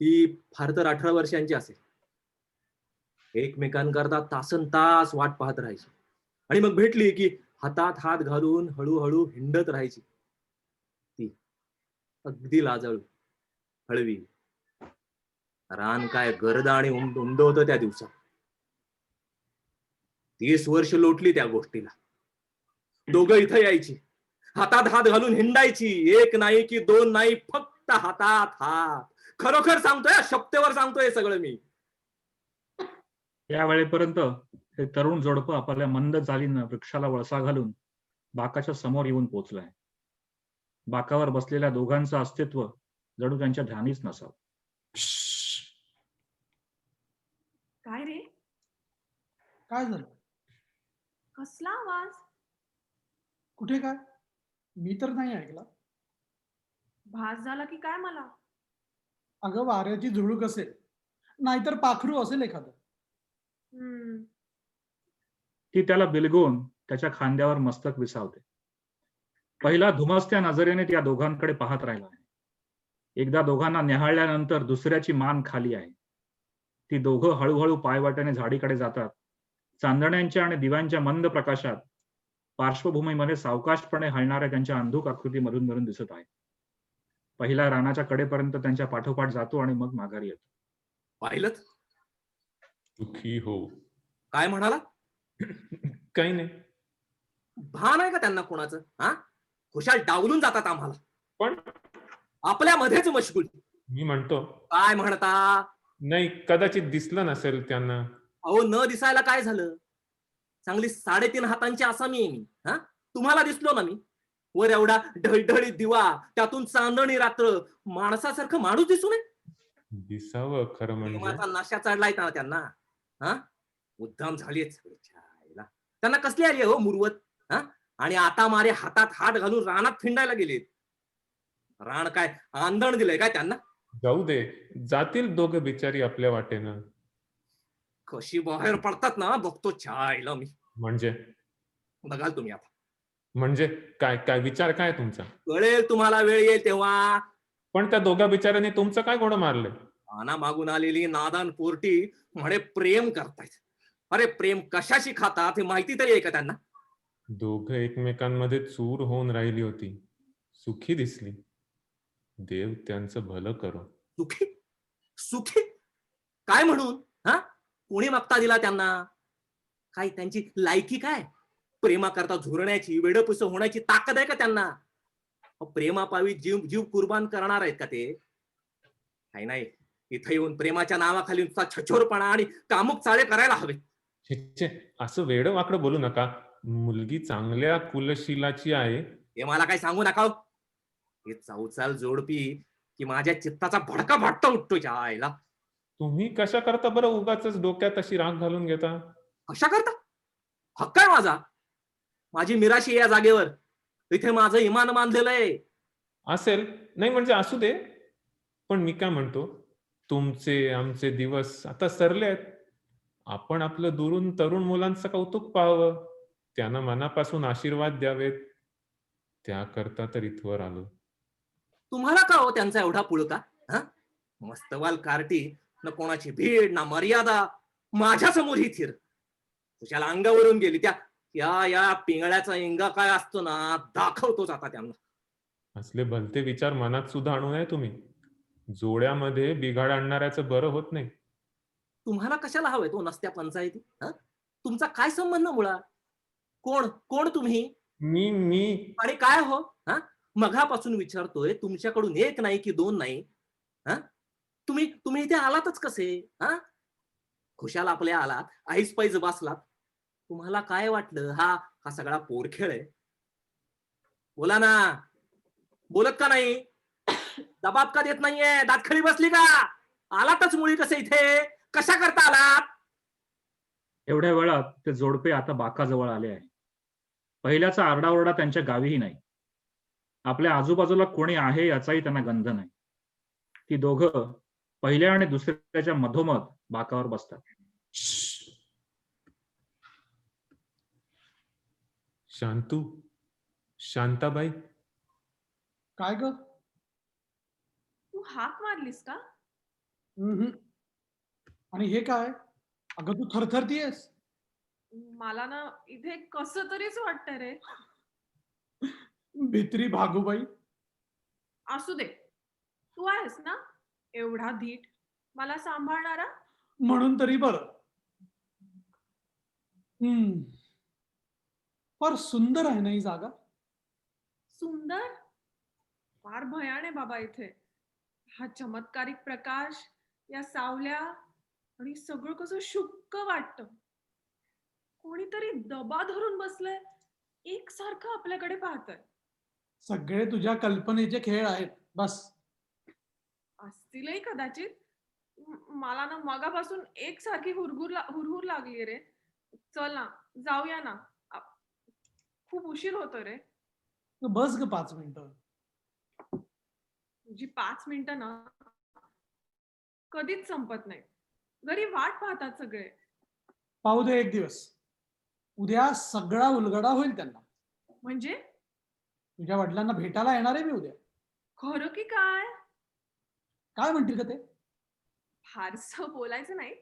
ती फार तर 18 वर्षांची असेल. एकमेकांकरता तासन तास वाट पाहत राहायची. आणि मग भेटली की हातात हात घालून हळूहळू हिंडत राहायची. ती अगदी लाजाळू, हळवी. रान काय गर्द आणि उंड होतं त्या दिवसात. 30 वर्ष लोटली त्या गोष्टीला. दोघं इथं यायची, हातात हात घालून हिंडायची. एक नाही की दोन नाही, फक्त हातात हात. खरोखर सांगतोय, शपथेवर सांगतोय सगळं मी. या वेळेपर्यंत हे तरुण जोडपं आपल्या मंद चालीनं वृक्षाला वळसा घालून बाकाच्या समोर येऊन पोचलंय. बाकावर बसलेल्या दोघांचं अस्तित्व जणू त्यांच्या ध्यानीच नसावं. काय रे, काय झालं? कसला आवाज? कुठे काय? मी तर नाही ऐकला. भास झाला की काय मला? अगं वाऱ्याची झुळूक असेल, नाहीतर पाखरू असेल एखादं. ती त्याला बिलगून त्याच्या खांद्यावर मस्तक विसावते. पहिला धुमसत्या नजरेने त्या दोघांकडे पाहत राहिला आहे. एकदा दोघांना निहाळल्यानंतर दुसऱ्याची मान खाली आहे. ती दोघं हळूहळू पायवाट्याने झाडीकडे जातात. चांदण्यांच्या आणि दिव्यांच्या मंद प्रकाशात पार्श्वभूमीमध्ये सावकाशपणे हलणाऱ्या त्यांच्या अंधुक आकृती मधून मधून दिसत आहे. पहिला रानाच्या कडेपर्यंत त्यांच्या पाठोपाठ जातो आणि मग माघारी येतो. पाहिलं? सुखी हो. काय म्हणाला? काही नाही. भान आहे का त्यांना कोणाचं? हा, खुशाल डावलून जातात आम्हाला. पण आपल्यामध्येच मशगूल. मी म्हणतो काय म्हणता? नाही, कदाचित दिसलं नसेल त्यांना. अहो, न दिसायला काय झालं? चांगली 3.5 हातांची आसामी आहे मी. हा, तुम्हाला दिसलो ना मी? वर एवढा ढळढळीत दिवा, त्यातून चांदणी रात्र, माणसासारखं माणूस दिसू नये? दिसावं खरं म्हणजे. प्रेमाचा नशा चढलाय ना त्यांना. हा, मुद्दाम झालीच. त्यांना कसली आली हो मुरवत? हा, आणि आता मारे हातात हात घालून रानात फिंडायला गेलेत. रान काय आंदण दिलंय काय त्यांना? जाऊ दे, जातील दोघं बिचारी आपल्या वाटेनं. कशी बाहेर पडतात ना बघतो छायला मी. म्हणजे बघाल तुम्ही आता. म्हणजे काय काय विचार काय तुमचा? कळेल तुम्हाला, वेळ येईल तेव्हा. पण त्या दोघा बिचाऱ्यांनी तुमचं काय घोडं मारलंय? आना मागून आलेली नादान पोरटी म्हणे प्रेम करतायत. अरे प्रेम कशाशी खातात हे माहिती तरी आहे का त्यांना? दोघं एकमेकांमध्ये चूर होऊन राहिली होती. सुखी दिसली. देव त्यांचं भलं करो. सुखी? सुखी काय म्हणून? हा, कोणी मक्ता दिला त्यांना? काय त्यांची लायकी काय? प्रेमाकरता झुरण्याची, वेडपुस होण्याची ताकद आहे का त्यांना? प्रेमापावी जीव जीव कुर्बान करणार आहेत का ते? काही नाही, इथे येऊन प्रेमाच्या नावाखाली नुसता छछोरपणा आणि कामुक चाळे करायला हवे. छे, असं वेडं वाकडं बोलू नका. मुलगी चांगल्या कुलशीलाची आहे. हे मला काही सांगू नका. हे चौचाल जोडपी की माझ्या चित्ताचा भडका भट्ट उठतो आईला. तुम्ही कशा करता बरं उगाच डोक्यात अशी राग घालून घेता? कशा करता? हक्क आहे माझा. माझी मिराशी या जागेवर. इथे माझं इमान मानलेलं आहे. असेल, नाही म्हणजे असू दे. पण मी काय म्हणतो, तुमचे आमचे दिवस आता सरले आहेत. आपण आपलं दुरून तरुण मुलांचं कौतुक पाहावं, त्यांना मनापासून आशीर्वाद द्यावेत. त्याकरता तर इथवर आलो. तुम्हाला का हो त्यांचा एवढा पुळका? हा, मस्तवाल कार्टी, न कोणाची भीड ना मर्यादा. माझ्या समोर ही थिर तुझ्याला अंगावरून गेली. त्या या पिंगळ्याचा इंगा काय असतो ना, दाखवतोच आता त्यांना. असले भलते विचार मनात सुद्धा आणू नये तुम्ही. जोड्यामध्ये बिघाड आणणाऱ्याचं बरं होत नाही. तुम्हाला कशाला हवंय तो नसत्या पंचायती? हा, तुमचा काय संबंध मुळात? कोण कोण तुम्ही? मी आणि काय हो? हा, मघापासून विचारतोय, तुमच्याकडून एक नाही की दोन नाही. हा, तुम्ही इथे आलातच कसे? हा, खुशाल आपल्या आलात, आईस पैज बसलात. तुम्हाला काय वाटलं हा सगळा पोरखेळ आहे? बोला ना, बोलत का नाही? दबाब का देत नाहीये? दातखळी बसली का? आलातच मुळी कसे इथे? कशा करता आलात? एवढ्या वेळात ते जोडपे आता बाकाजवळ आले आहे. पहिल्याचा आरडाओरडा त्यांच्या गावीही नाही. आपल्या आजूबाजूला कोणी आहे याचाही त्यांना गंध नाही. ती दोघं पहिल्या आणि दुसऱ्याच्या मधोमध बाकावर बसतात. शांतू, शांताबाई. काय ग? तू हाक मारलीस का? आणि हे काय? अगं तू थरथरतीयस. मला ना इथे कसं तरीच वाटतंय रे. भित्री भागूबाई. असू दे, तू आहेस ना एवढा धीट मला सांभाळणारा. म्हणून तरी बरं. फार सुंदर आहे ना ही जागा. सुंदर? फार भयान आहे बाबा इथे. हा चमत्कारिक प्रकाश, या सावल्या, आणि सगळं कसं शुक्क वाटतं. कोणीतरी दबा धरून बसलंय, एकसारखं आपल्याकडे पाहतंय. सगळे तुझ्या कल्पनेचे खेळ आहेत बस. असतीलही कदाचित. मला ना मगापासून एकसारखी हुरहुर लागली रे. चल ना, जाऊया ना. खूप उशीर होतो रे. बस ग 5 मिनिटं. तुझी 5 मिनिटं ना कधीच संपत नाही. घरी वाट पाहतात सगळे. पाहू दे एक दिवस. उद्या सगळा उलगडा होईल त्यांना. म्हणजे? तुझ्या वडिलांना भेटायला येणार आहे मी उद्या. खरं की काय? काय म्हणतील का ते? फारसं बोलायचं नाही,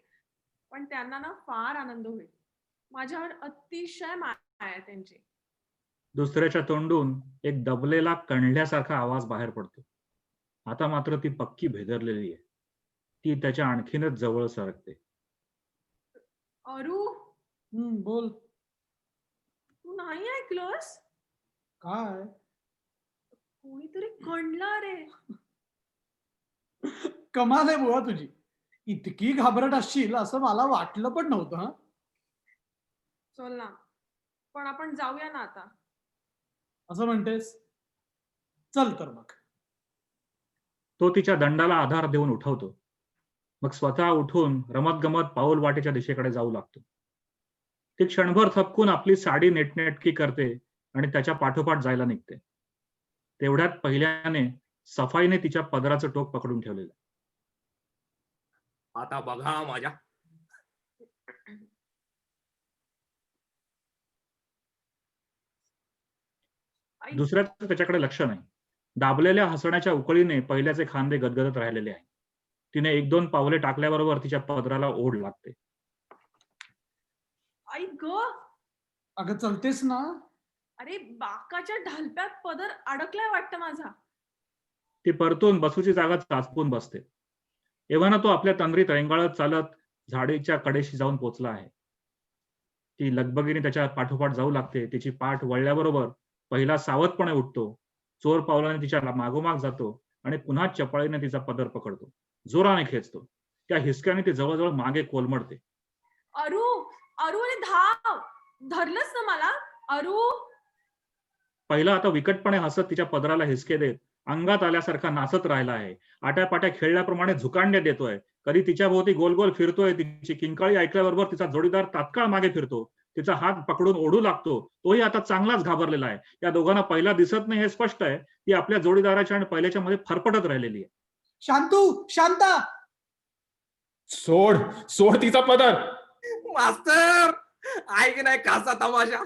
पण त्यांना ना फार आनंद होईल. माझ्यावर अतिशय माया आहे त्यांची. दुसऱ्याच्या तोंडून एक दबलेला कणल्यासारखा आवाज बाहेर पडतो. आता मात्र ती पक्की भेदरलेली आहे. ती त्याच्या आणखीनच जवळ सरकते. अरू, बोल. तू नाही ऐकलंस? काय? कोणीतरी कणला रे. कमाल आहे बुवा तुझी. इतकी घाबरट असशील असं मला वाटलं पण नव्हतं. हा, चल ना, पण आपण जाऊया ना आता. असं म्हणतेस? चल तर मग. तो तिच्या दंडाला आधार देऊन उठवतो. मग स्वतः उठून रमत गमत पाऊल वाटेच्या दिशेकडे जाऊ लागतो. ती क्षणभर थपकून आपली साडी नेटनेटकी करते आणि त्याच्या पाठोपाठ जायला निघते. तेवढ्यात पहिल्याने सफाईने तिच्या पदराचं टोक पकडून ठेवलेलं. आता बघा माझ्या दुसऱ्याचं त्याच्याकडे लक्ष नाही. दाबलेल्या हसण्याच्या उकळीने पहिल्याचे खांदे गदगदत राहिलेले आहे. तिने 1-2 पावले टाकल्याबरोबर तिच्या पदराला ओढ लागते. आई ग, अगं चलतेस ना? अरे बाकाच्या ढालप्यात पदर अडकलाय वाटतं माझा. ती परतून बसूची जागा चाचपून बसते. एव्हाना तो आपल्या तंद्रीत रेंगाळत चालत झाडीच्या कडेशी जाऊन पोचला आहे. ती लगबगीने त्याच्या पाठोपाठ जाऊ लागते. तिची पाठ वळल्याबरोबर पहिला सावधपणे उठतो. चोर पावलाने तिच्या मागोमाग जातो आणि पुन्हा चपळीने तिचा पदर पकडतो. जोराने खेचतो. त्या हिसक्याने ती जवळजवळ मागे कोलमडते. अरू, अरू अरे धाव, धरलंस ना मला? अरू. पहिला आता विकटपणे हसत तिच्या पदराला हिसके देत अंगात आल्यासारखा नाचत राहिला आहे. आट्यापाट्या खेळल्याप्रमाणे झुकांडे देतोय. कधी तिच्या भोवती गोल गोल फिरतोय. तिची किंकाळी ऐकल्याबरोबर तिचा जोडीदार तात्काळ मागे फिरतो. तिचा हात पकडून ओढू लागतो. तोही आता चांगलाच घाबरलेला आहे. या दोघांना पहिला दिसत नाही हे स्पष्ट आहे. ती आपल्या जोडीदाराच्या आणि पहिल्याच्या मध्ये फरफटत राहिलेली आहे. शांतू, शांता. सोड सोड तिचा पदर. मास्तर ऐक नाही कासा तमाशा.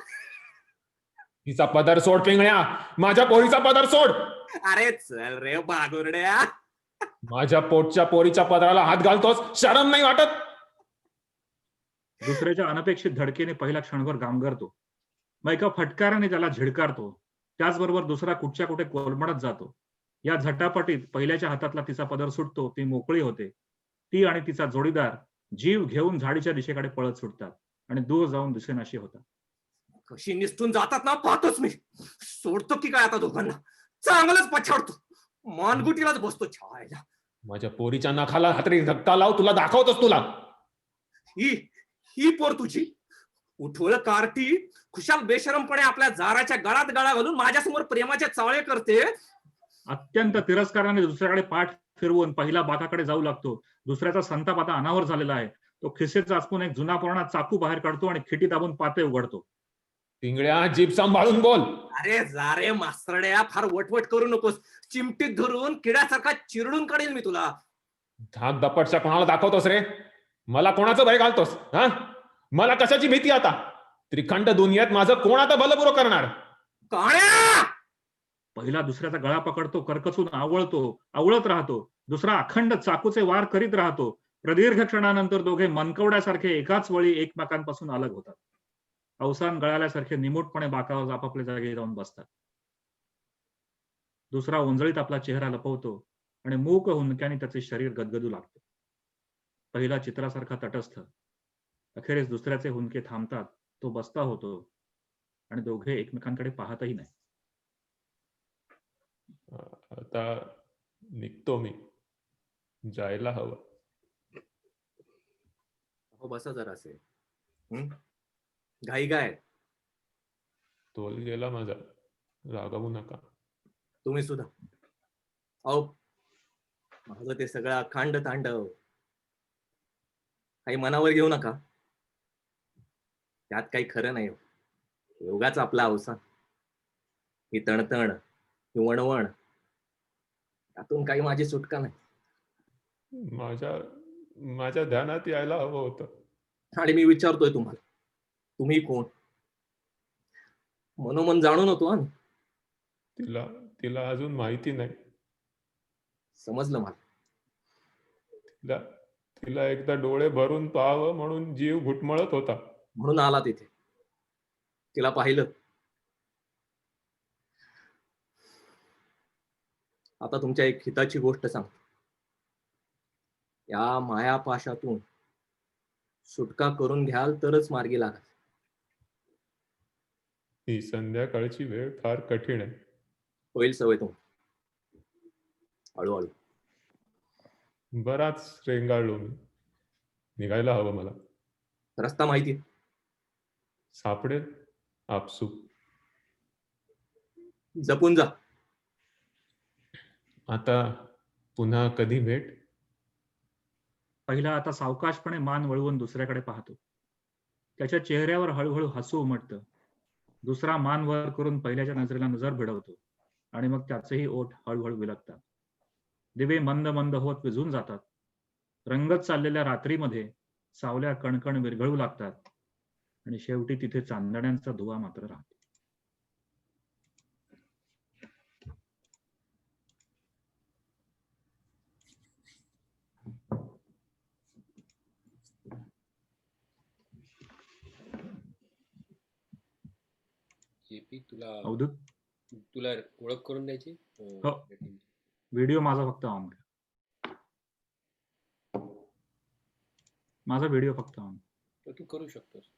तिचा पदर सोड पिंगळ्या. माझ्या पोरीचा पदर सोड. अरे चल रे बागुरड्या. माझ्या पोटच्या पोरीच्या पदराला हात घालतोस, शरम नाही वाटत? दुसऱ्याच्या अनपेक्षित धडकेने पहिला क्षणभर गांगरतो. मग एका फटकाराने त्याला झिडकारतो. त्याचबरोबर दुसरा कुठच्या कुठे कोलमडत जातो. या झटापटीत पहिल्याच्या हातातला तिचा पदर सुटतो. ती मोकळी होते. ती आणि तिचा जोडीदार जीव घेऊन झाडीच्या दिशेकडे पळत सुटतात आणि दूर जाऊन दिसेनाशी होतात. कशी निसटून जातात ना पाहतोच मी. सोडतो की काय आता दोघांना? चांगलंच पछाडतो. मानगुटीलाच बसतो छायला. माझ्या पोरीच्या नाकाला हातरी धक्का लाव, तुला दाखवतोस तुला. ही पोर तुझी उठवळ कार्टी खुशाल बेशरमपणे आपल्या जाराच्या गळात गळा घालून माझ्यासमोर प्रेमाचे चाळे करते. अत्यंत तिरस्काराने दुसऱ्याकडे पाठ फिरवून पहिला बाकाकडे जाऊ लागतो. दुसऱ्याचा संताप आता अनावर झालेला आहे. तो खिसे चाचपून एक जुना पुराणा चाकू बाहेर काढतो आणि खिटी दाबून पाते उघडतो. पिंगळ्या, जीभ सांभाळून बोल. अरे जा रे मास्तरड्या, फार वटवट करू नकोस. चिमटीत धरून किड्यासारखा चिरडून काढेल मी तुला. धाक दपटच्या कोणाला दाखवतोस रे? मला कोणाचं भय घालतोस? हा, मला कशाची भीती आता? त्रिखंड दुनियेत माझं कोण आता बलपुरं करणार? काळ्या! पहिला दुसऱ्याचा गळा पकडतो. कर्कसून आवळत राहतो. दुसरा अखंड चाकूचे वार करीत राहतो. प्रदीर्घ क्षणानंतर दोघे मनकवड्यासारखे एकाच वेळी एकमेकांपासून अलग होतात. अवसान गळाल्यासारखे निमूटपणे बाकावर आपापल्या जागी जाऊन बसतात. दुसरा उंजळीत आपला चेहरा लपवतो आणि मूक हुंदक्याने त्याचे शरीर गदगदू लागते. पहिला चित्रासारखा तटस्थ. अखेरीस दुसऱ्याचे हुंदके थांबतात. तो बसता होतो आणि दोघे एकमेकांकडे पाहतही नाही. आता निघतो मी. जायला हवं. हो बसा जरा असे. घाई काय? तोल गेला माझा, रागावू नका. तुम्ही सुद्धा. अहो माझं ते सगळं अखंड तांडव काही मनावर घेऊ नका. त्यात काही खरं नाही. योगाच आपला अवसान. ही तणतण, ही वणवण, त्यातून काही माझी सुटका नाही. माझ्या ध्यानात यायला हवं होतं. आणि मी विचारतोय तुम्हाला, तुम्ही कोण? मनोमन जाणून होतो. तिला अजून माहिती नाही. समजलं मला. तिला एकदा डोळे भरून पाहावं म्हणून जीव घुटमळत होता. म्हणून आला तिथे. तिला पाहिलं. आता तुमच्या एक हिताची गोष्ट सांगतो. या मायापाशातून सुटका करून घ्याल तरच मार्गी लागाल. ही संध्याकाळची वेळ फार कठीण आहे. होईल सवय तो. हळूहळू. बराच रेंगाळलो मी. निघायला हवं मला. रस्ता माहिती सापडेल आपसूक. जपून जा. आता पुन्हा कधी भेट? पहिला आता सावकाशपणे मान वळवून दुसऱ्याकडे पाहतो. त्याच्या चेहऱ्यावर हळूहळू हसू उमटतं. दुसरा मान वर करून पहिल्याच्या नजरेला नजर भिडवतो आणि मग त्याचेही ओठ हळूहळू विलगतात. दिवे मंद मंद होत विझून जातात. रंगत चाललेल्या रात्रीमध्ये सावल्या कणकण विरघळू लागतात आणि शेवटी तिथे चांदण्यांचा धुवा मात्र राहतो. JP, तुला अवधूत, तुला ओळख करून द्यायची? हो. व्हिडिओ माझा फक्त ऑन कर. माझा व्हिडिओ फक्त ऑन. तर तू करू शकतोस.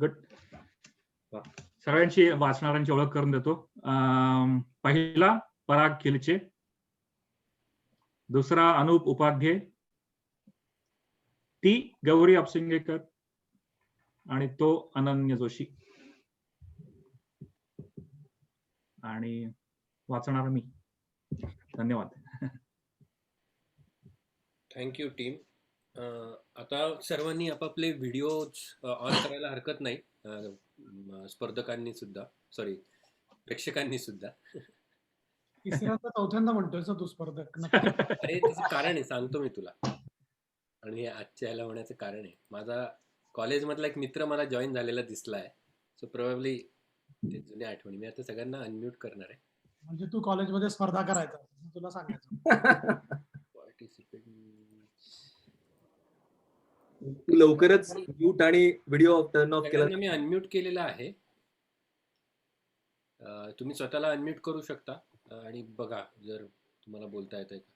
गुड. सगळ्यांची वाचणाऱ्यांची ओळख करून देतो. पहिला पराग खिलचे, दुसरा अनूप उपाध्ये, ती गौरी अपसिंगेकर आणि तो अनन्य जोशी आणि वाचणार मी. धन्यवाद. Thank you team. आता सर्वांनी आपापले व्हिडिओ ऑन करायला हरकत नाही. स्पर्धकांनी सुद्धा, सॉरी प्रेक्षकांनी सुद्धा. तिसऱ्यांदा चौथ्यांदा म्हणतोय तू स्पर्धक. अरे त्याचं कारण आहे, सांगतो मी तुला. आणि हे आजच्या ह्याला होण्याचं कारण आहे, माझा कॉलेजमधला एक मित्र मला जॉईन झालेला दिसलाय. सो प्रोबॅबली ते जुन्या आठवणी. मी आता सगळ्यांना अनम्यूट करणार आहे. म्हणजे तू कॉलेजमध्ये स्पर्धा करायचा तुला सांगायचं. तू लवकरच म्यूट आणि व्हिडिओ टर्न ऑफ केला. मी अनम्यूट केलेला आहे. तुम्ही स्वतःला अनम्यूट करू शकता आणि बघा जर तुम्हाला बोलता येतंय का.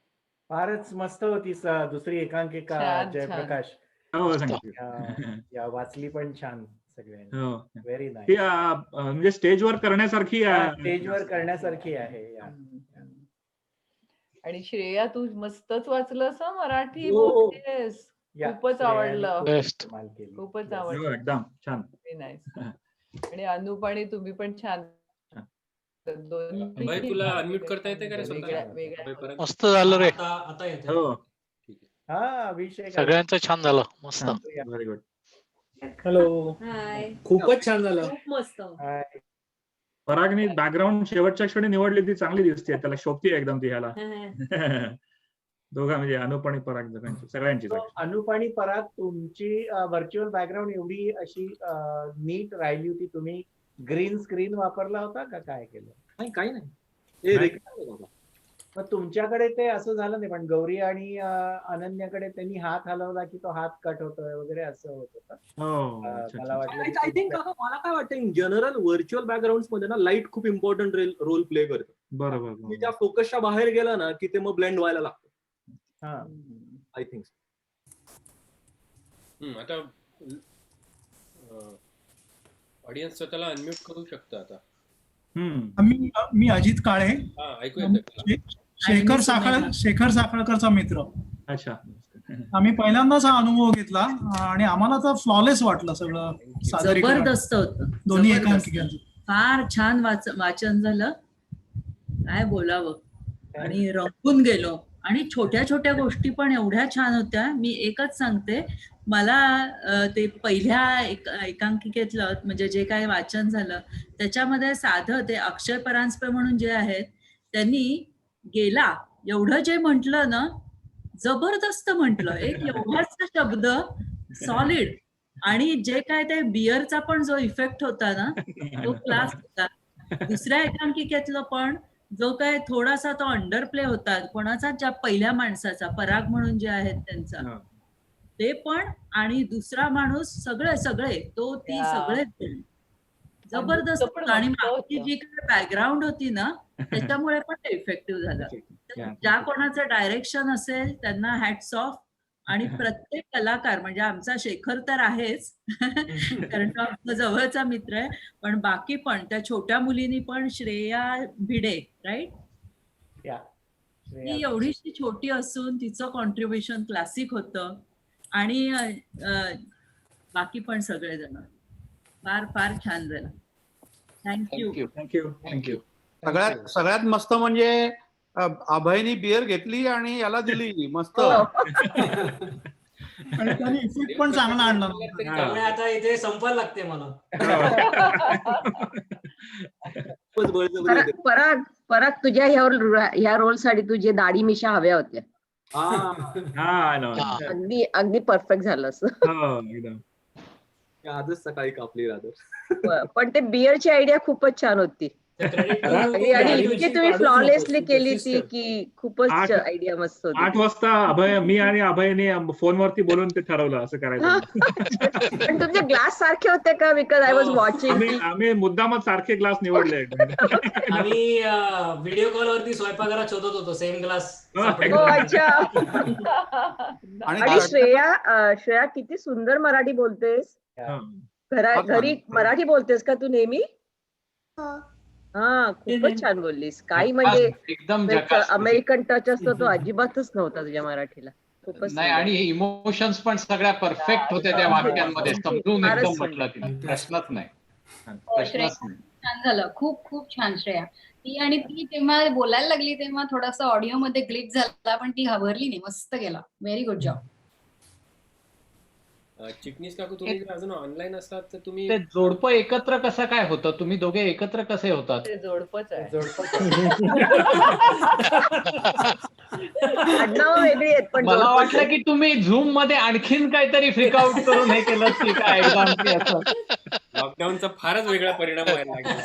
फारच मस्त होती दुसरी एकांकिका जयप्रकाश. या वाचली पण छान सगळ्यांनी. Very nice. म्हणजे स्टेजवर करण्यासारखी स्टेजवर करण्यासारखी आहे. आणि श्रेया तू मस्तच वाचलंस मराठी. हो. बोलतेस. खूपच आवडलं. खूपच आवडलं. एकदम छान. आणि अनुप आणि तुम्ही पण छान. तुला अनम्यूट करता येते का रे स्वतःला? मस्त झालं रे. आता येते. हो. हा विषय सगळ्यांचं छान झालं. मस्त. Very good. हॅलो. खूपच छान झालं. खूप मस्त. परागने बॅकग्राऊंड शेवटच्या क्षणी निवडली ती चांगली दिसते. त्याला शोभती एकदम ती ह्याला. दोघा म्हणजे अनुप आणि पराग सगळ्यांची. अनुप आणि पराग तुमची व्हर्च्युअल बॅकग्राऊंड एवढी अशी नीट राहिली होती. तुम्ही ग्रीन स्क्रीन वापरला होता का काय केलं? नाही, काही नाही. मग तुमच्याकडे ते असं झालं नाही, पण गौरी आणि अनन्याकडे त्यांनी हात हलवला की तो हात कट होतोय वगैरे असं होत होतं. मला वाटलं आय थिंक मला काय वाटतं इन जनरल व्हर्च्युअल बॅकग्राऊंड मध्ये ना लाईट खूप इम्पॉर्टंट रोल प्ले करतं. बरोबर. मी त्या फोकसच्या बाहेर गेला ना की ते मग ब्लेंड व्हायला लागतं. I think. आता ऑडियन्स स्वतःला अनम्यूट करू शकतं आता. मी अजित काळे, ऐकू येतं. शेखर साखळकरचा मित्र. अच्छा. आम्ही पहिल्यांदाच हा अनुभव घेतला आणि आम्हाला तर फ्लॉलेस वाटलं सगळं. जबरदस्त होतं. दोन्ही एकांकिकांचं फार छान वाचन झालं. काय बोलावं. आणि रंगून गेलो. आणि छोट्या छोट्या गोष्टी पण एवढ्या छान होत्या. मी एकच सांगते, मला ते पहिल्या एकांकिकेतलं म्हणजे जे काय वाचन झालं त्याच्यामध्ये साधं ते अक्षय परांजपे म्हणून जे आहेत त्यांनी गेला एवढं जे म्हटलं ना, जबरदस्त म्हटलं. एक एवढाच शब्द सॉलिड. आणि जे काय ते बियरचा पण जो इफेक्ट होता ना तो क्लास होता. दुसऱ्या एकांकिकेतलं पण जो काय थोडासा तो अंडर प्ले होता कोणाचा, ज्या पहिल्या माणसाचा पराग म्हणून जे आहेत त्यांचा ते पण, आणि दुसरा माणूस सगळे तो ती सगळे जबरदस्त. आणि मागची जी काही बॅकग्राऊंड होती ना त्याच्यामुळे पण ते इफेक्टिव्ह झालं. ज्या कोणाचं डायरेक्शन असेल त्यांना हॅट्स ऑफ. आणि प्रत्येक कलाकार म्हणजे आमचा शेखर तर आहेच कारण तो आमचा जवळचा मित्र आहे, पण बाकी पण त्या छोट्या मुलीनी पण श्रेया भिडे राईट, ती एवढीशी छोटी असून तिचं कॉन्ट्रीब्युशन क्लासिक होतं आणि बाकी पण सगळेजण फार फार छान झालं. थँक्यू. Thank you thank you. सगळ्यात मस्त म्हणजे अभयनी बियर घेतली आणि याला दिली मस्त. आणि त्यांनी इफेक्ट पण चांगला आणला. त्यामुळे आता इथे संपायला लागते मला. पराग तुझ्या ह्या रोल साठी तुझे दाढी मिशा हव्या होत्या. अगदी अगदी परफेक्ट झालं असं. आजच सकाळी कापली राहतो. पण ते बियरची आयडिया खूपच छान होती आणि इतकी तुम्ही फ्लॉलेसली केली ती की खूपच आयडिया मस्त होती. 8 वाजता मी आणि अभयने फोनवरती बोलून ते ठरवलं असं करायचं. पण तुमचे ग्लास सारखे होते का? Because I was watching. आम्ही मुद्दामच सारखे ग्लास निवडले. आम्ही व्हिडिओ कॉल वरती स्वयंपाकघरात शोधत होतो सेम ग्लास. अच्छा. आणि श्रेया किती सुंदर मराठी बोलतेस. घरी मराठी बोलतेस का तू नेहमी? हा खूपच छान बोललीस. काही म्हणजे एकदम अमेरिकन टच असतो तो अजिबातच नव्हता तुझ्या मराठीला. खूपच नाही आणि इमोशन्स पण सगळ्या परफेक्ट होत्या त्या वाक्यांमध्ये. समजून एकदम म्हटलं तिने. प्रश्नच नाही. छान झालं. खूप खूप छान श्रेया. ती तेव्हा बोलायला लागली तेव्हा थोडासा ऑडिओ मध्ये ग्लिच झाला पण ती घाबरली नाही. मस्त गेला. Very good job. चिटणीस काकू तुम्ही जर अजून ऑनलाईन असतात तर तुम्ही ते जोडपं एकत्र कसं काय होतं? तुम्ही दोघे एकत्र कसे होतात? ते जोडपंच आहे. आडनावं वेगळी आहेत पण मला वाटलं की तुम्ही झूम मध्ये आणखीन काहीतरी फ्रिकआउट करून हे केलं की काय असं. लॉकडाऊनचा फारच वेगळा परिणाम व्हायला लागला.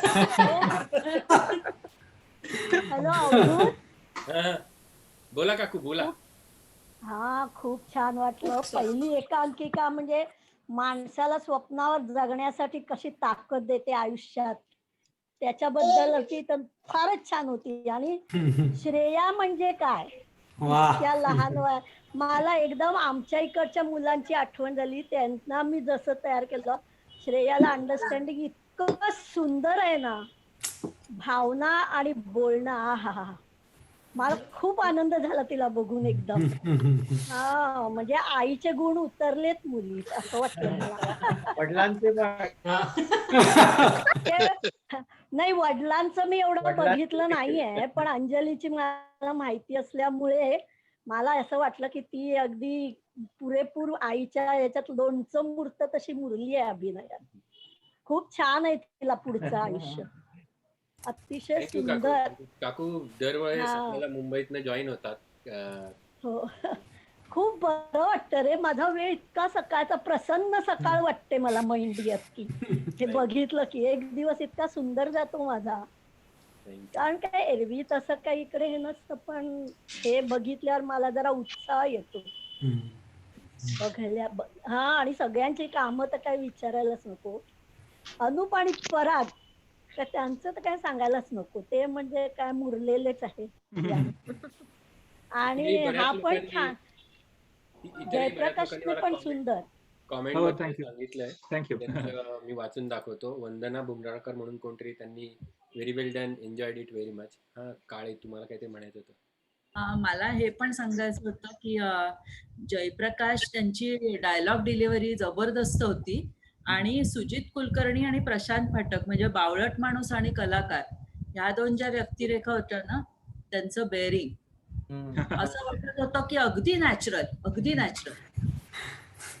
हॅलो. बोला काकू बोला. हा खूप छान वाटलं. पहिली एकांकिका म्हणजे माणसाला स्वप्नावर जगण्यासाठी कशी ताकद देते आयुष्यात त्याच्याबद्दल होती तर फारच छान होती. आणि श्रेया म्हणजे काय त्या लहान वय मला एकदम आमच्या इकडच्या मुलांची आठवण झाली. त्यांना मी जसं तयार केलं श्रेयाला अंडरस्टँडिंग इतकं सुंदर आहे ना. भावना आणि बोलणं आहा मला खूप आनंद झाला तिला बघून एकदम. हा म्हणजे आईचे गुण उतरलेत मुलीत असं वाटतं मला. वडिलांचे नाही वडिलांचं मी एवढं बघितलं नाहीये पण अंजलीची मला माहिती असल्यामुळे मला असं वाटलं की ती अगदी पुरेपूर आईच्या याच्यात लोणचं मुरत तशी मुरली आहे अभिनयात. खूप छान आहे तिला पुढचं आयुष्य. अतिशय सुंदर. काकू दरवेळेस आपल्याला मुंबईतनं जॉईन होतात. हो खूप बरं वाटतं रे. माझा वेळ इतका सकाळचा प्रसन्न सकाळ वाटते मला इंडियात की हे बघितलं की एक दिवस इतका सुंदर जातो माझा. कारण काय एरवी तसं काही इकडे हे नसतं पण हे बघितल्यावर मला जरा उत्साह येतो बघायला. हा आणि सगळ्यांची कामं तर काय विचारायलाच नको. अनुप आणि पराग तर त्यांचं तर काय सांगायलाच नको. ते म्हणजे काय मुरलेलेच आहे. आणि हा पण छान जयप्रकाशने पण सुंदर कॉमेंट मध्ये सांगितलंय. थँक्यू. मी वाचून दाखवतो. वंदना बुमराळकर म्हणून कोणतरी त्यांनी very well done enjoyed it very much. हा काळे तुम्हाला काय ते म्हणायचं होतं? मला हे पण सांगायचं होतं की जयप्रकाश त्यांची डायलॉग डिलिव्हरी जबरदस्त होती आणि सुजित कुलकर्णी आणि प्रशांत फाटक म्हणजे बावळट माणूस आणि कलाकार ह्या दोन ज्या व्यक्तिरेखा होत्या ना त्यांचं बेअरिंग असं वाटत होतं की अगदी नॅचरल.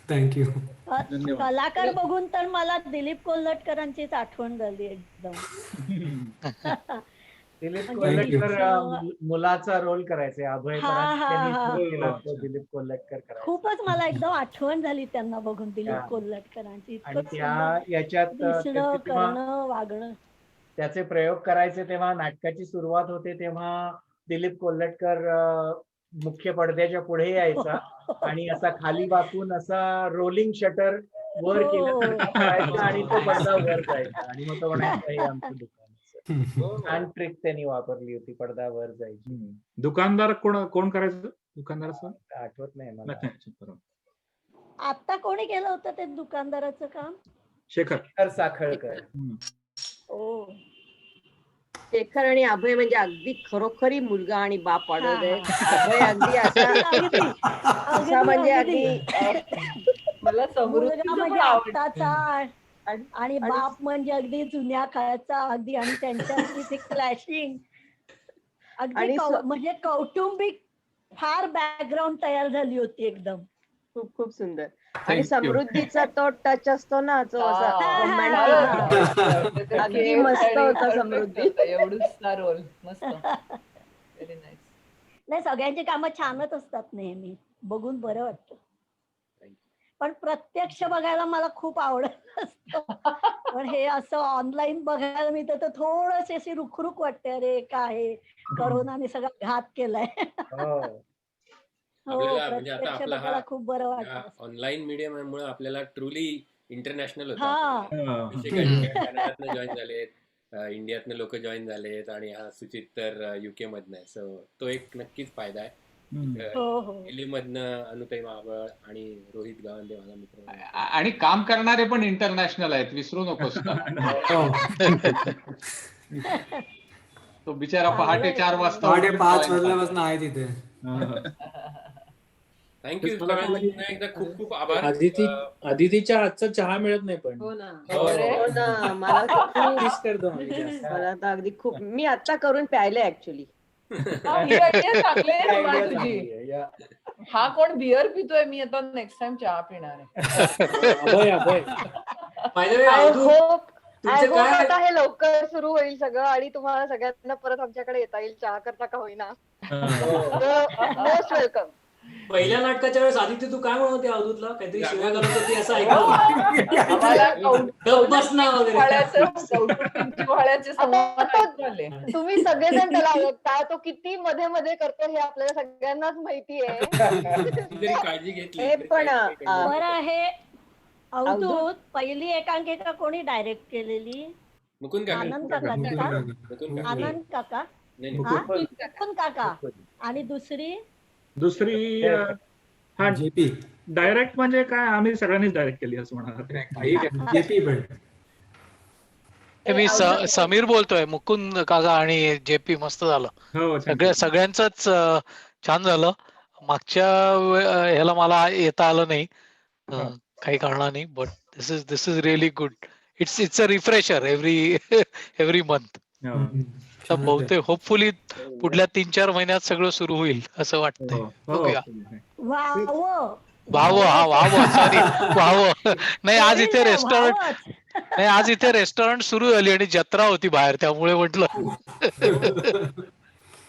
थँक्यू. कलाकार बघून तर मला दिलीप कोल्हटकरांचीच आठवण झाली एकदम. दिलीप कोल्हटकर मुलाचा रोल करायचे. अभय दिलीप कोल्हटकर करायचे. खूपच मला एकदम आठवण झाली त्यांना बघून दिलीप कोल्हटकरांची. आणि त्या याच्यात करणं वागणं त्याचे प्रयोग करायचे तेव्हा नाटकाची सुरुवात होते तेव्हा दिलीप कोल्हटकर मुख्य पडद्याच्या पुढे यायचा आणि असा खाली वाकून असा रोलिंग शटर वर केल्यासारखा करायचा आणि तो पडदा वर जायचा आणि मग तो म्हणायचा हे आमचं दुकान. छान ट्रिक त्यांनी वापरली होती. पडदा वर जायची. दुकानदार कोण करायचं? दुकानदाराचं आठवत नाही मला. नाही, बरोबर. आता कोणी केलं होतं ते दुकानदाराचं काम? शेखर साखळकर. ओ शेखर आणि अभय म्हणजे अगदी खरोखरी मुलगा आणि बाप वाढवत आहेत. अभय अगदी असा म्हणजे अगदी मला मुलगा समृद्धीचं पण म्हणजे आवडतं. आत्ताचा आणि बाप म्हणजे अगदी जुन्या काळाचा अगदी, आणि त्यांच्याची क्लॅशिंग अगदी आणि म्हणजे कौटुंबिक फार बॅकग्राऊंड तयार झाली होती एकदम. खूप खूप सुंदर. आणि समृद्धीचा तो टच असतो ना, तो असा romantic. अगदी मस्त होता समृद्धी. एवढूसा रोल मस्त. Very nice. नाही, सगळ्यांची कामं छानच असतात नेहमी, बघून बरं वाटतं. पण प्रत्यक्ष बघायला मला खूप आवडत असतं. पण हे असं ऑनलाईन बघायला मिळतं तर थोडीशी अशी रुखरुख वाटते. अरे काय करोनाने सगळा घात केलाय. हो, आपल्याला म्हणजे आता प्रत्यक्ष आपला बघायला खूप बरं वाटतं. ऑनलाईन मीडियममुळे आपल्याला ट्रुली इंटरनॅशनल होतं. हा. जसे काही कॅनडातनं जॉईन झालेत, इंडियातनं लोक जॉईन झालेत, आणि हा सुचित तर UK मधनं आहे. सो तो एक नक्कीच फायदा आहे. दिल्ली मधनं अनुताई महाबळ आणि रोहित गावंडे माझा मित्र. आणि काम करणारे पण इंटरनॅशनल आहेत, विसरू नकोस. तो बिचारा पहाटे 4 वाजता 5:30 वाजल्यापासून आहे तिथे. थँक्यू पुन्हा एकदा खूप खूप आभार. आदितीच्या हातचा चहा मिळत नाही पण. हो ना, मला मिस करतो आम्ही जास्त. मला तर अगदी खूप, मी आता करून प्यायले ऍक्च्युली. ही idea चांगली आहे तुम्हाला तुझी. हा कोण बिअर पितोय, मी आता नेक्स्ट टाइम चहा पिणार आहे. आय होप आता हे लवकर सुरू होईल सगळं आणि तुम्हाला सगळ्यांना परत आमच्याकडे येता येईल, चहा करता का होईना. Most welcome. पहिल्या नाटकाच्या वेळेस आदित्य तू काय म्हणत होती अवधूतला, काहीतरी शिव्या करत होती असं ऐकलं. तुम्ही सगळेजण त्याला काय तो किती मध्ये मध्ये करतो हे आपल्याला सगळ्यांनाच माहिती आहे. काळजी घेतली. हे पण बरं, हे अवधूत पहिली एकांकिका कोणी डायरेक्ट केलेली? मुकुंद काका. आनंद काका. आनंद काका. मुकुंद काका. आणि दुसरी हा जेपी. डायरेक्ट म्हणजे काय, आम्ही सगळ्यांनीच डायरेक्ट केली असं म्हणा. जेपी पण मी समीर बोलतोय. मुकुंद काका आणि JP मस्त झालं. सगळ्यांचंच छान झालं. मागच्या ह्याला मला येता आलं नाही काही कारणाने, but this is really good. It's a refresher every month. तर बहुतेक होपफुली पुढल्या 3-4 महिन्यात सगळं सुरू होईल असं वाटतंय. बघूया. सॉरी नाही, आज इथे रेस्टॉरंट सुरू झाली आणि जत्रा होती बाहेर, त्यामुळे म्हटलं.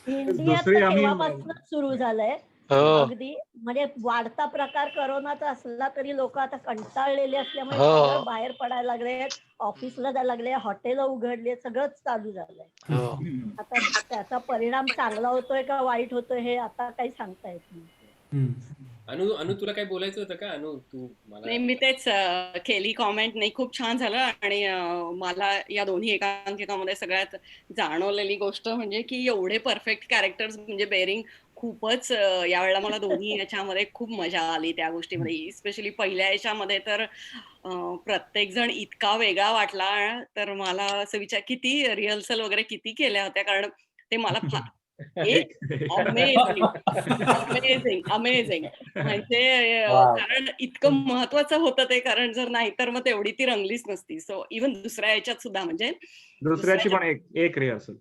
तेव्हापासून सुरू झालंय. अगदी म्हणजे वाढता प्रकार करोनाचा असला तरी लोक आता कंटाळलेले असल्यामुळे बाहेर पडायला लागले, ऑफिसला जायला लागले, हॉटेल उघडले, सगळंच चालू झालंय. आता त्याचा परिणाम चांगला होतोय का वाईट होतोय हे आता काही सांगता येत नाही. अनु तुला काय बोलायचं होतं का? अनु तू नाही, मी तेच केली कॉमेंट. नाही, खूप छान झालं. आणि मला या दोन्ही एकांकिकामध्ये सगळ्यात जाणवलेली गोष्ट म्हणजे की एवढे परफेक्ट कॅरेक्टर्स, म्हणजे बेरिंग खूपच यावेळेला मला दोन्ही याच्यामध्ये खूप मजा आली त्या गोष्टीमध्ये. स्पेशली पहिल्या याच्यामध्ये तर प्रत्येक जण इतका वेगळा वाटला, तर मला असं विचार किती रिहर्सल वगैरे किती केल्या होत्या, कारण ते मला अमेझिंग म्हणजे कारण इतकं महत्वाचं होतं ते, कारण जर नाही तर मग तेवढी ती रंगलीच नसती. सो इव्हन दुसऱ्या याच्यात सुद्धा म्हणजे दुसऱ्याची पण एक रिहर्सल.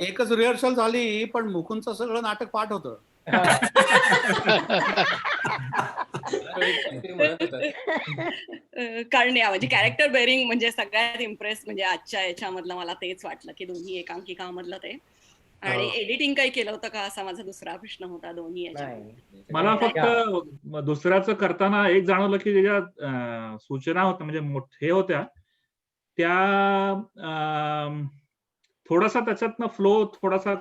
एकच रिहर्सल झाली, पण मुकुंदचं सगळं नाटक पाठ होतं. कारण म्हणजे कॅरेक्टर बेरिंग म्हणजे सगळ्यात इम्प्रेस म्हणजे आजच्या याच्यामधलं मला तेच वाटलं की दोन्ही एकांकिकामधलं ते. आणि एडिटिंग काही केलं होतं का असा माझा दुसरा प्रश्न होता दोन्ही याच्यामध्ये. मला फक्त दुसऱ्याचं करताना एक जाणवलं की ज्या सूचना होत्या म्हणजे हे होत्या त्या थोडासा त्याच्यातनं फ्लो थोडासा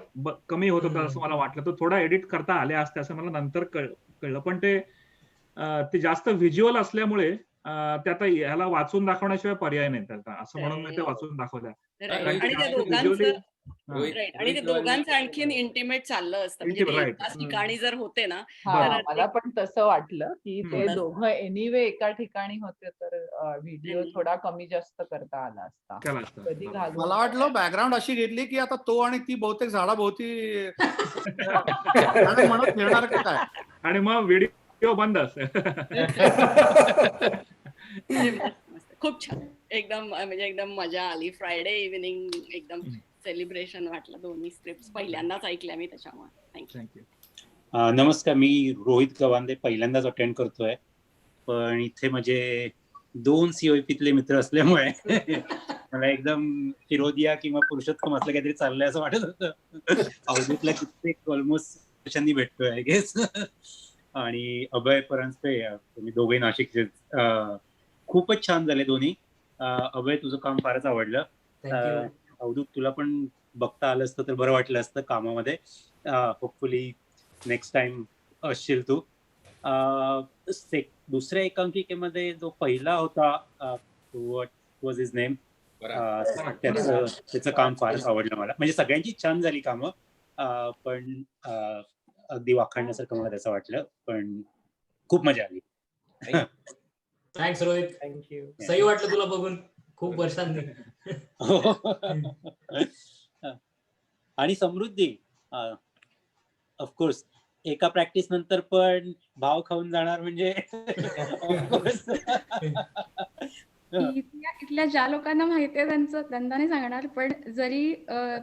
कमी होत होता असं मला वाटलं. तर थोडा एडिट करता आल्या असते असं मला नंतर कळलं. पण ते जास्त व्हिज्युअल असल्यामुळे ते आता ह्याला वाचून दाखवण्याशिवाय पर्याय नाही त्याचा, असं म्हणून मी ते वाचून दाखवल्या. रोहित- Right. आणि ते रोहित लोहांनी- दोघांचं आणखीन इंटिमेट चाललं असतं म्हणजे Intimate, ते right. एकाच ठिकाणी जर होते ना हा तर मला पण तसं वाटलं की ते हम्म. दोघं एनिवे एका ठिकाणी होते तर व्हिडिओ हम्म. थोडा कमी जास्त करता आला असता केला असता. कधी घालून मला वाटलं बॅकग्राऊंड अशी घेतली की आता तो आणि ती बहुतेक झाडाभोवती गाणं म्हणत फिरणार का काय. आणि मग व्हिडिओ बंद अरे मस्त. खूप छान एकदम म्हणजे एकदम मजा आली फ्रायडे इव्हिनिंग एकदम सेलिब्रेशन वाटलं दोन्ही स्क्रिप्ट पहिल्यांदाच ऐकल्या मी त्याच्यामुळे थँक्यू. थँक्यू. नमस्कार, मी रोहित गवांदे पहिल्यांदाच अटेंड करतोय, पण इथे माझे 2 COEP-तले मित्र असल्यामुळे मला एकदम फिरोदिया किंवा पुरुषोत्तम असलं काहीतरी चाललंय असं वाटत होतं. अवधूतला कित्येक ऑलमोस्ट वर्षांनी भेटतोय आय गेस. आणि अभय परांजपे, तुम्ही दोघे नाशिकचे, खूपच छान झाले दोन्ही. अभय, तुझं काम फारच आवडलं. थँक्यू. अवधूत, तुला पण बघता आलं असतं तर बरं वाटलं असतं कामामध्ये. होपफुली नेक्स्ट टाइम असशील तू. दुसऱ्या एकांकिकेमध्ये जो पहिला होता, व्हॉट वॉज हिज नेम, त्याचं काम फारच आवडलं मला. म्हणजे सगळ्यांची छान झाली कामं, पण अगदी वाखाणण्यासारखं मला त्याचं वाटलं, पण खूप मजा आली. थँक्स रोहित. थँक्यू. सही वाटलं तुला बघून खूप वर्षांनी. आणि समृद्धी, ऑफकोर्स एका प्रॅक्टिस नंतर पण भाव खाऊन जाणार म्हणजे इथल्या ज्या लोकांना माहितीये त्यांना नाही सांगणार, पण जरी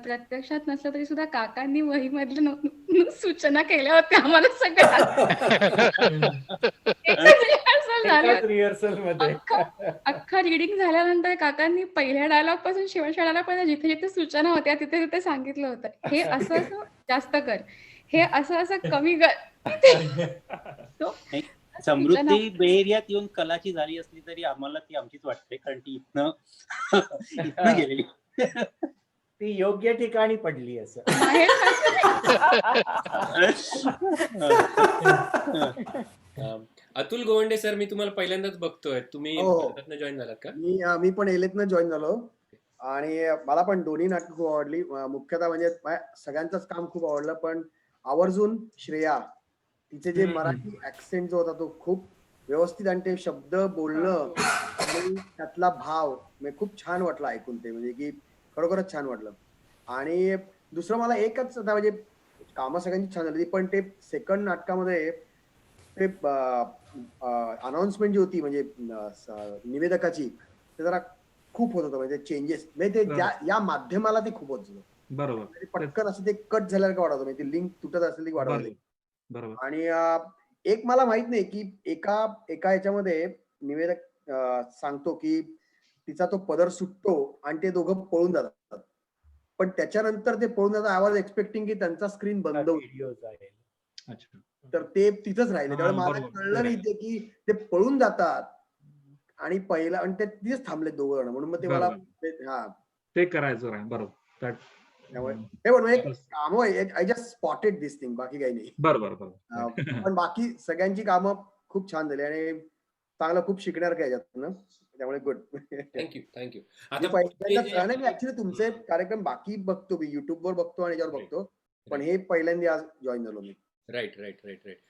प्रत्यक्षात नसलं तरी सुद्धा काकांनी वहीमधल्या सूचना केल्या होत्या आम्हाला रिहर्सल मध्ये अख्खा रिडिंग झाल्यानंतर काकांनी पहिल्या डायलॉग पासून शेवटच्या डायलॉग पर्यंत जिथे जिथे सूचना होत्या तिथे तिथे सांगितलं होतं, हे असं असं जास्त कर, हे असं असं कमी कर. समृद्धी बे एरियात येऊन कलाची झाली असली तरी आम्हाला ती आमचीच वाटते, कारण ती इथनं गेलेली. ती योग्य ठिकाणी पडली असं. अतुल गोवंडे सर, मी तुम्हाला पहिल्यांदाच बघतोय. तुम्ही जॉईन झालात का? मी पण एलेतनं जॉईन झालो आणि मला पण दोन्ही नाटकं खूप आवडली. मुख्यतः म्हणजे सगळ्यांचंच काम खूप आवडलं, पण आवर्जून श्रेया, तिचे जे मराठी ऍक्सेंट जो होता तो खूप व्यवस्थित आणि ते शब्द बोलणं आणि त्यातला भाव म्हणजे खूप छान वाटलं ऐकून. ते म्हणजे की खरोखरच छान वाटलं. आणि दुसरं मला एकच आता म्हणजे कामं सगळ्यांची छान झाली, पण ते सेकंड नाटकामध्ये ते अनाउन्समेंट जी होती म्हणजे निवेदकाची, ते जरा खूप होत होतं. म्हणजे चेंजेस म्हणजे ते या माध्यमाला ते खूप होत होतं. बरोबर. पटकन असं ते कट झाल्यासारखं वाटत होतं, म्हणजे ती लिंक तुटत असलेली वाढवली. बरोबर. आणि एक मला माहित नाही की एका याच्यामध्ये निवेदक सांगतो की तिचा तो पदर सुटतो आणि ते दोघं पळून जातात, पण त्याच्यानंतर ते पळून जातात. आय वॉज एक्सपेक्टिंग की त्यांचा स्क्रीन बंद होईल, तर ते तिथंच राहिले. त्यामुळे मला कळलं नाही ते की ते पळून जातात आणि पहिला आणि ते तिथेच थांबले दोघं जण, म्हणून मग ते मला ते करायचं. बरोबर. I just spotted this thing, बाकी काही नाही. बरोबर. पण बाकी सगळ्यांची कामं खूप छान झाली आणि चांगलं खूप शिकणार काय याच्यातनं, त्यामुळे गुड. थँक्यू. मी ऍक्च्युली तुमचे कार्यक्रम बाकी बघतो, मी युट्यूबवर बघतो आणि याच्यावर बघतो, पण हे पहिल्यांदा आज जॉईन झालो मी. राईट.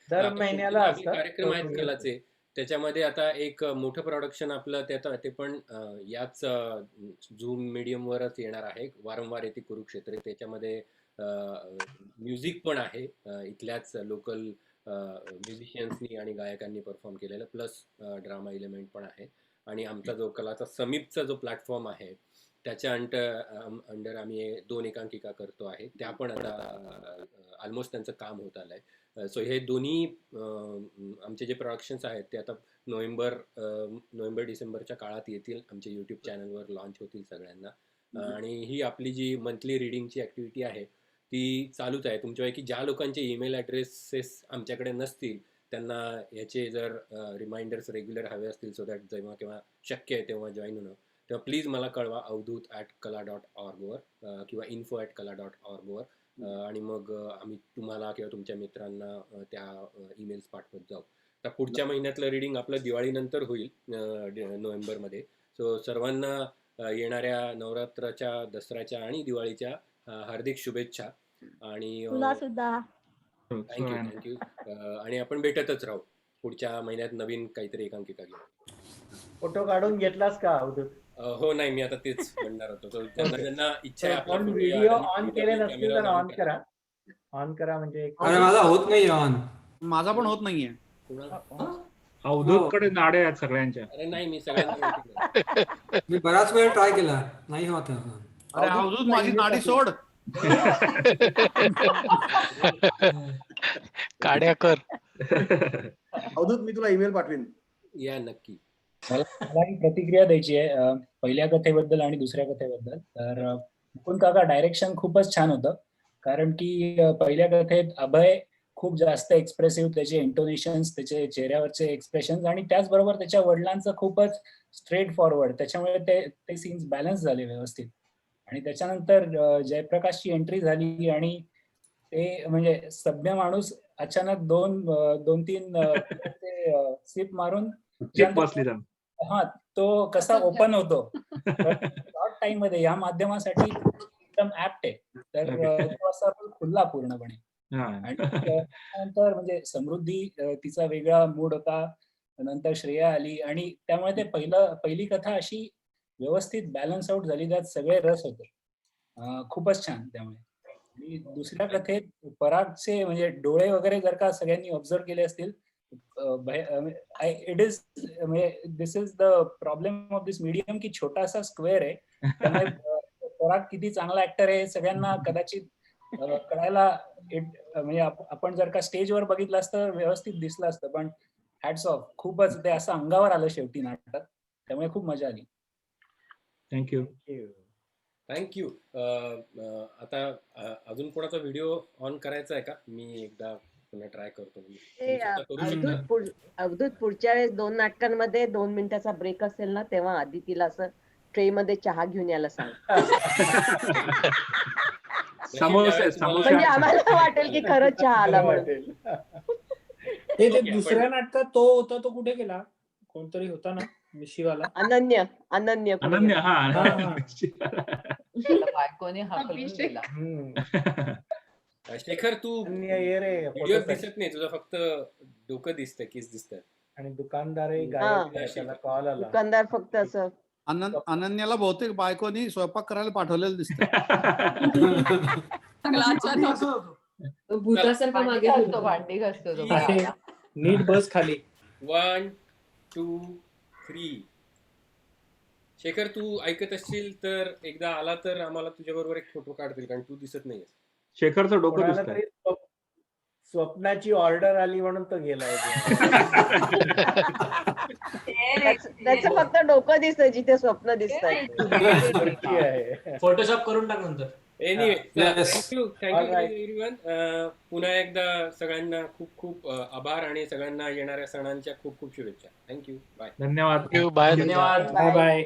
दर महिन्याला असतात कार्यक्रम आहेत कलाचे. त्याच्यामध्ये आता एक मोठं प्रोडक्शन आपलं ते पण याच झूम मीडियमवरच येणार आहे. वारंवार येते कुरुक्षेत्र. त्याच्यामध्ये म्युझिक पण आहे, इथल्याच लोकल म्युझिशियन्सनी आणि गायकांनी परफॉर्म केलेलं, प्लस ड्रामा एलिमेंट पण आहे. आणि आमचा जो कलाचा समीपचा जो प्लॅटफॉर्म आहे त्याच्या अंडर आम्ही 2 एकांकिका करतो आहे. त्या पण आता ऑलमोस्ट त्यांचं काम होत आलंय. सो हे दोन्ही आमचे जे प्रोडक्शन्स आहेत ते आता नोव्हेंबर डिसेंबरच्या काळात येतील, आमच्या यूट्यूब चॅनलवर लॉन्च होतील सगळ्यांना. आणि ही आपली जी मंथली रिडिंगची ॲक्टिव्हिटी आहे ती चालूच आहे. तुमच्यापैकी ज्या लोकांचे ईमेल ॲड्रेसेस आमच्याकडे नसतील त्यांना याचे जर रिमाइंडर्स रेग्युलर हवे असतील, सो दॅट जेव्हा केव्हा शक्य आहे तेव्हा जॉईन होणं, तेव्हा प्लीज मला कळवा avdut@kala.org वर किंवा info@kala.org वर. आणि मग आम्ही तुम्हाला किंवा तुमच्या मित्रांना त्या ईमेल्स पाठवत जाऊ. तर पुढच्या महिन्यातलं रिडिंग आपलं दिवाळीनंतर होईल, नोव्हेंबरमध्ये. सो सर्वांना येणाऱ्या नवरात्राच्या, दसऱ्याच्या आणि दिवाळीच्या हार्दिक शुभेच्छा आणि तुला सुद्धा. थँक्यू. आणि आपण भेटतच राहू पुढच्या महिन्यात नवीन काहीतरी एकांकिका घेऊ. फोटो काढून घेतलास का अवधूत? हो नाही, मी आता तेच म्हणणार होतो. ज्यांना इच्छा आहे आपला photo व्हिडिओ या, ऑन केले नसतील तर ऑन करा. ऑन करा म्हणजे अरे माझा होत नाही ऑन. माझा पण होत नाहीये. अवधूत कडे नाडे आहेत सगळ्यांच्या. अरे नाही, मी सगळ्यांना मी बराच वेळ ट्राय केला नाही होत. अरे अवधूत माझी नाडी सोड. काड्या कर. अवधूत मी तुला ईमेल पाठवीन. या नक्की. मला ही प्रतिक्रिया द्यायची आहे पहिल्या कथेबद्दल आणि दुसऱ्या कथेबद्दल. तर मुकुंद काका डायरेक्शन खूपच छान होतं, कारण की पहिल्या कथेत अभय खूप जास्त एक्सप्रेसिव्ह, त्याचे इंटोनेशन्स, त्याचे चेहऱ्यावरचे एक्सप्रेशन्स आणि त्याचबरोबर त्याच्या वडिलांचं खूपच स्ट्रेट फॉरवर्ड, त्याच्यामुळे ते सीन्स बॅलन्स झाले व्यवस्थित. आणि त्याच्यानंतर जयप्रकाशची एंट्री झाली आणि ते म्हणजे सभ्य माणूस अचानक दोन तीन सिप मारून हा तो कसा ओपन होतो शॉर्ट टाइम मध्ये या माध्यमासाठी एकदम ऍप्ट आहे. तर तो असा खुलला पूर्णपणे. आणि त्यानंतर म्हणजे समृद्धी तिचा वेगळा मूड होता, नंतर श्रेया आली आणि त्यामुळे ते पहिली कथा अशी व्यवस्थित बॅलन्स आउट झाली, त्यात सगळे रस होते. खूपच छान. त्यामुळे आणि दुसऱ्या कथेत परागचे म्हणजे डोळे वगैरे जर का सगळ्यांनी ऑब्झर्व केले असतील, इट इज म्हणजे this is the problem of this medium की छोटासा स्क्वेअर आहे. त्यामुळे पराग किती चांगला ऍक्टर आहे सगळ्यांना कदाचित कळायला म्हणजे आपण जर का स्टेजवर बघितलं असतं व्यवस्थित दिसलं असतं, पण हॅट्स ऑफ, खूपच ते असं अंगावर आलं शेवटी नाटक. त्यामुळे खूप मजा आली. थँक्यू. थँक्यू. आता अजून कोणाचा व्हिडिओ ऑन करायचा आहे का? मी एकदा पुन्हा ट्राय करतो. अवधूत पुढच्या वेळेस 2 नाटकांमध्ये 2 मिनिटाचा ब्रेक असेल ना, तेव्हा आदितीला असं ट्रे मध्ये चहा घेऊन यायला सांग. म्हणजे आम्हाला वाटेल की खरंच चहा आला म्हणून. ते दुसऱ्या नाटकात तो होता, तो कुठे गेला? कोणतरी होता ना मिशीवाला. अनन्य बायकोने हाकलून दिला. शेखर तू व्हिडिओ दिसत नाही, तुझं फक्त डोकं दिसतं, केस दिसतात. आणि दुकानदारही गायब, त्याला कॉल आला. दुकानदार फक्त असं. अनन्याला बहुतेक बायकोनी स्वयंपाक करायला पाठवलेलं दिसतं. भूतासारखा मागे घासतो, भांडी घासतो तो. नीट बस खाली. 1 2 3. शेखर तू ऐकत असशील तर एकदा आला तर आम्हाला तुझ्या बरोबर एक फोटो काढतील, कारण तू दिसत नाहीयेस. शेखरचं डोकं दिसतंय. स्वप्नाची ऑर्डर आली म्हणून तो गेलाय. त्याचं फक्त डोकं दिसतं जिथे स्वप्न दिसतात. फोटोशॉप करून टाक नंतर. Anyway, thank you everyone. पुन्हा एकदा सगळ्यांना खूप खूप आभार आणि सगळ्यांना येणाऱ्या सणांच्या खूप खूप शुभेच्छा. थँक्यू. बाय. धन्यवाद. बाय. धन्यवाद. Bye bye.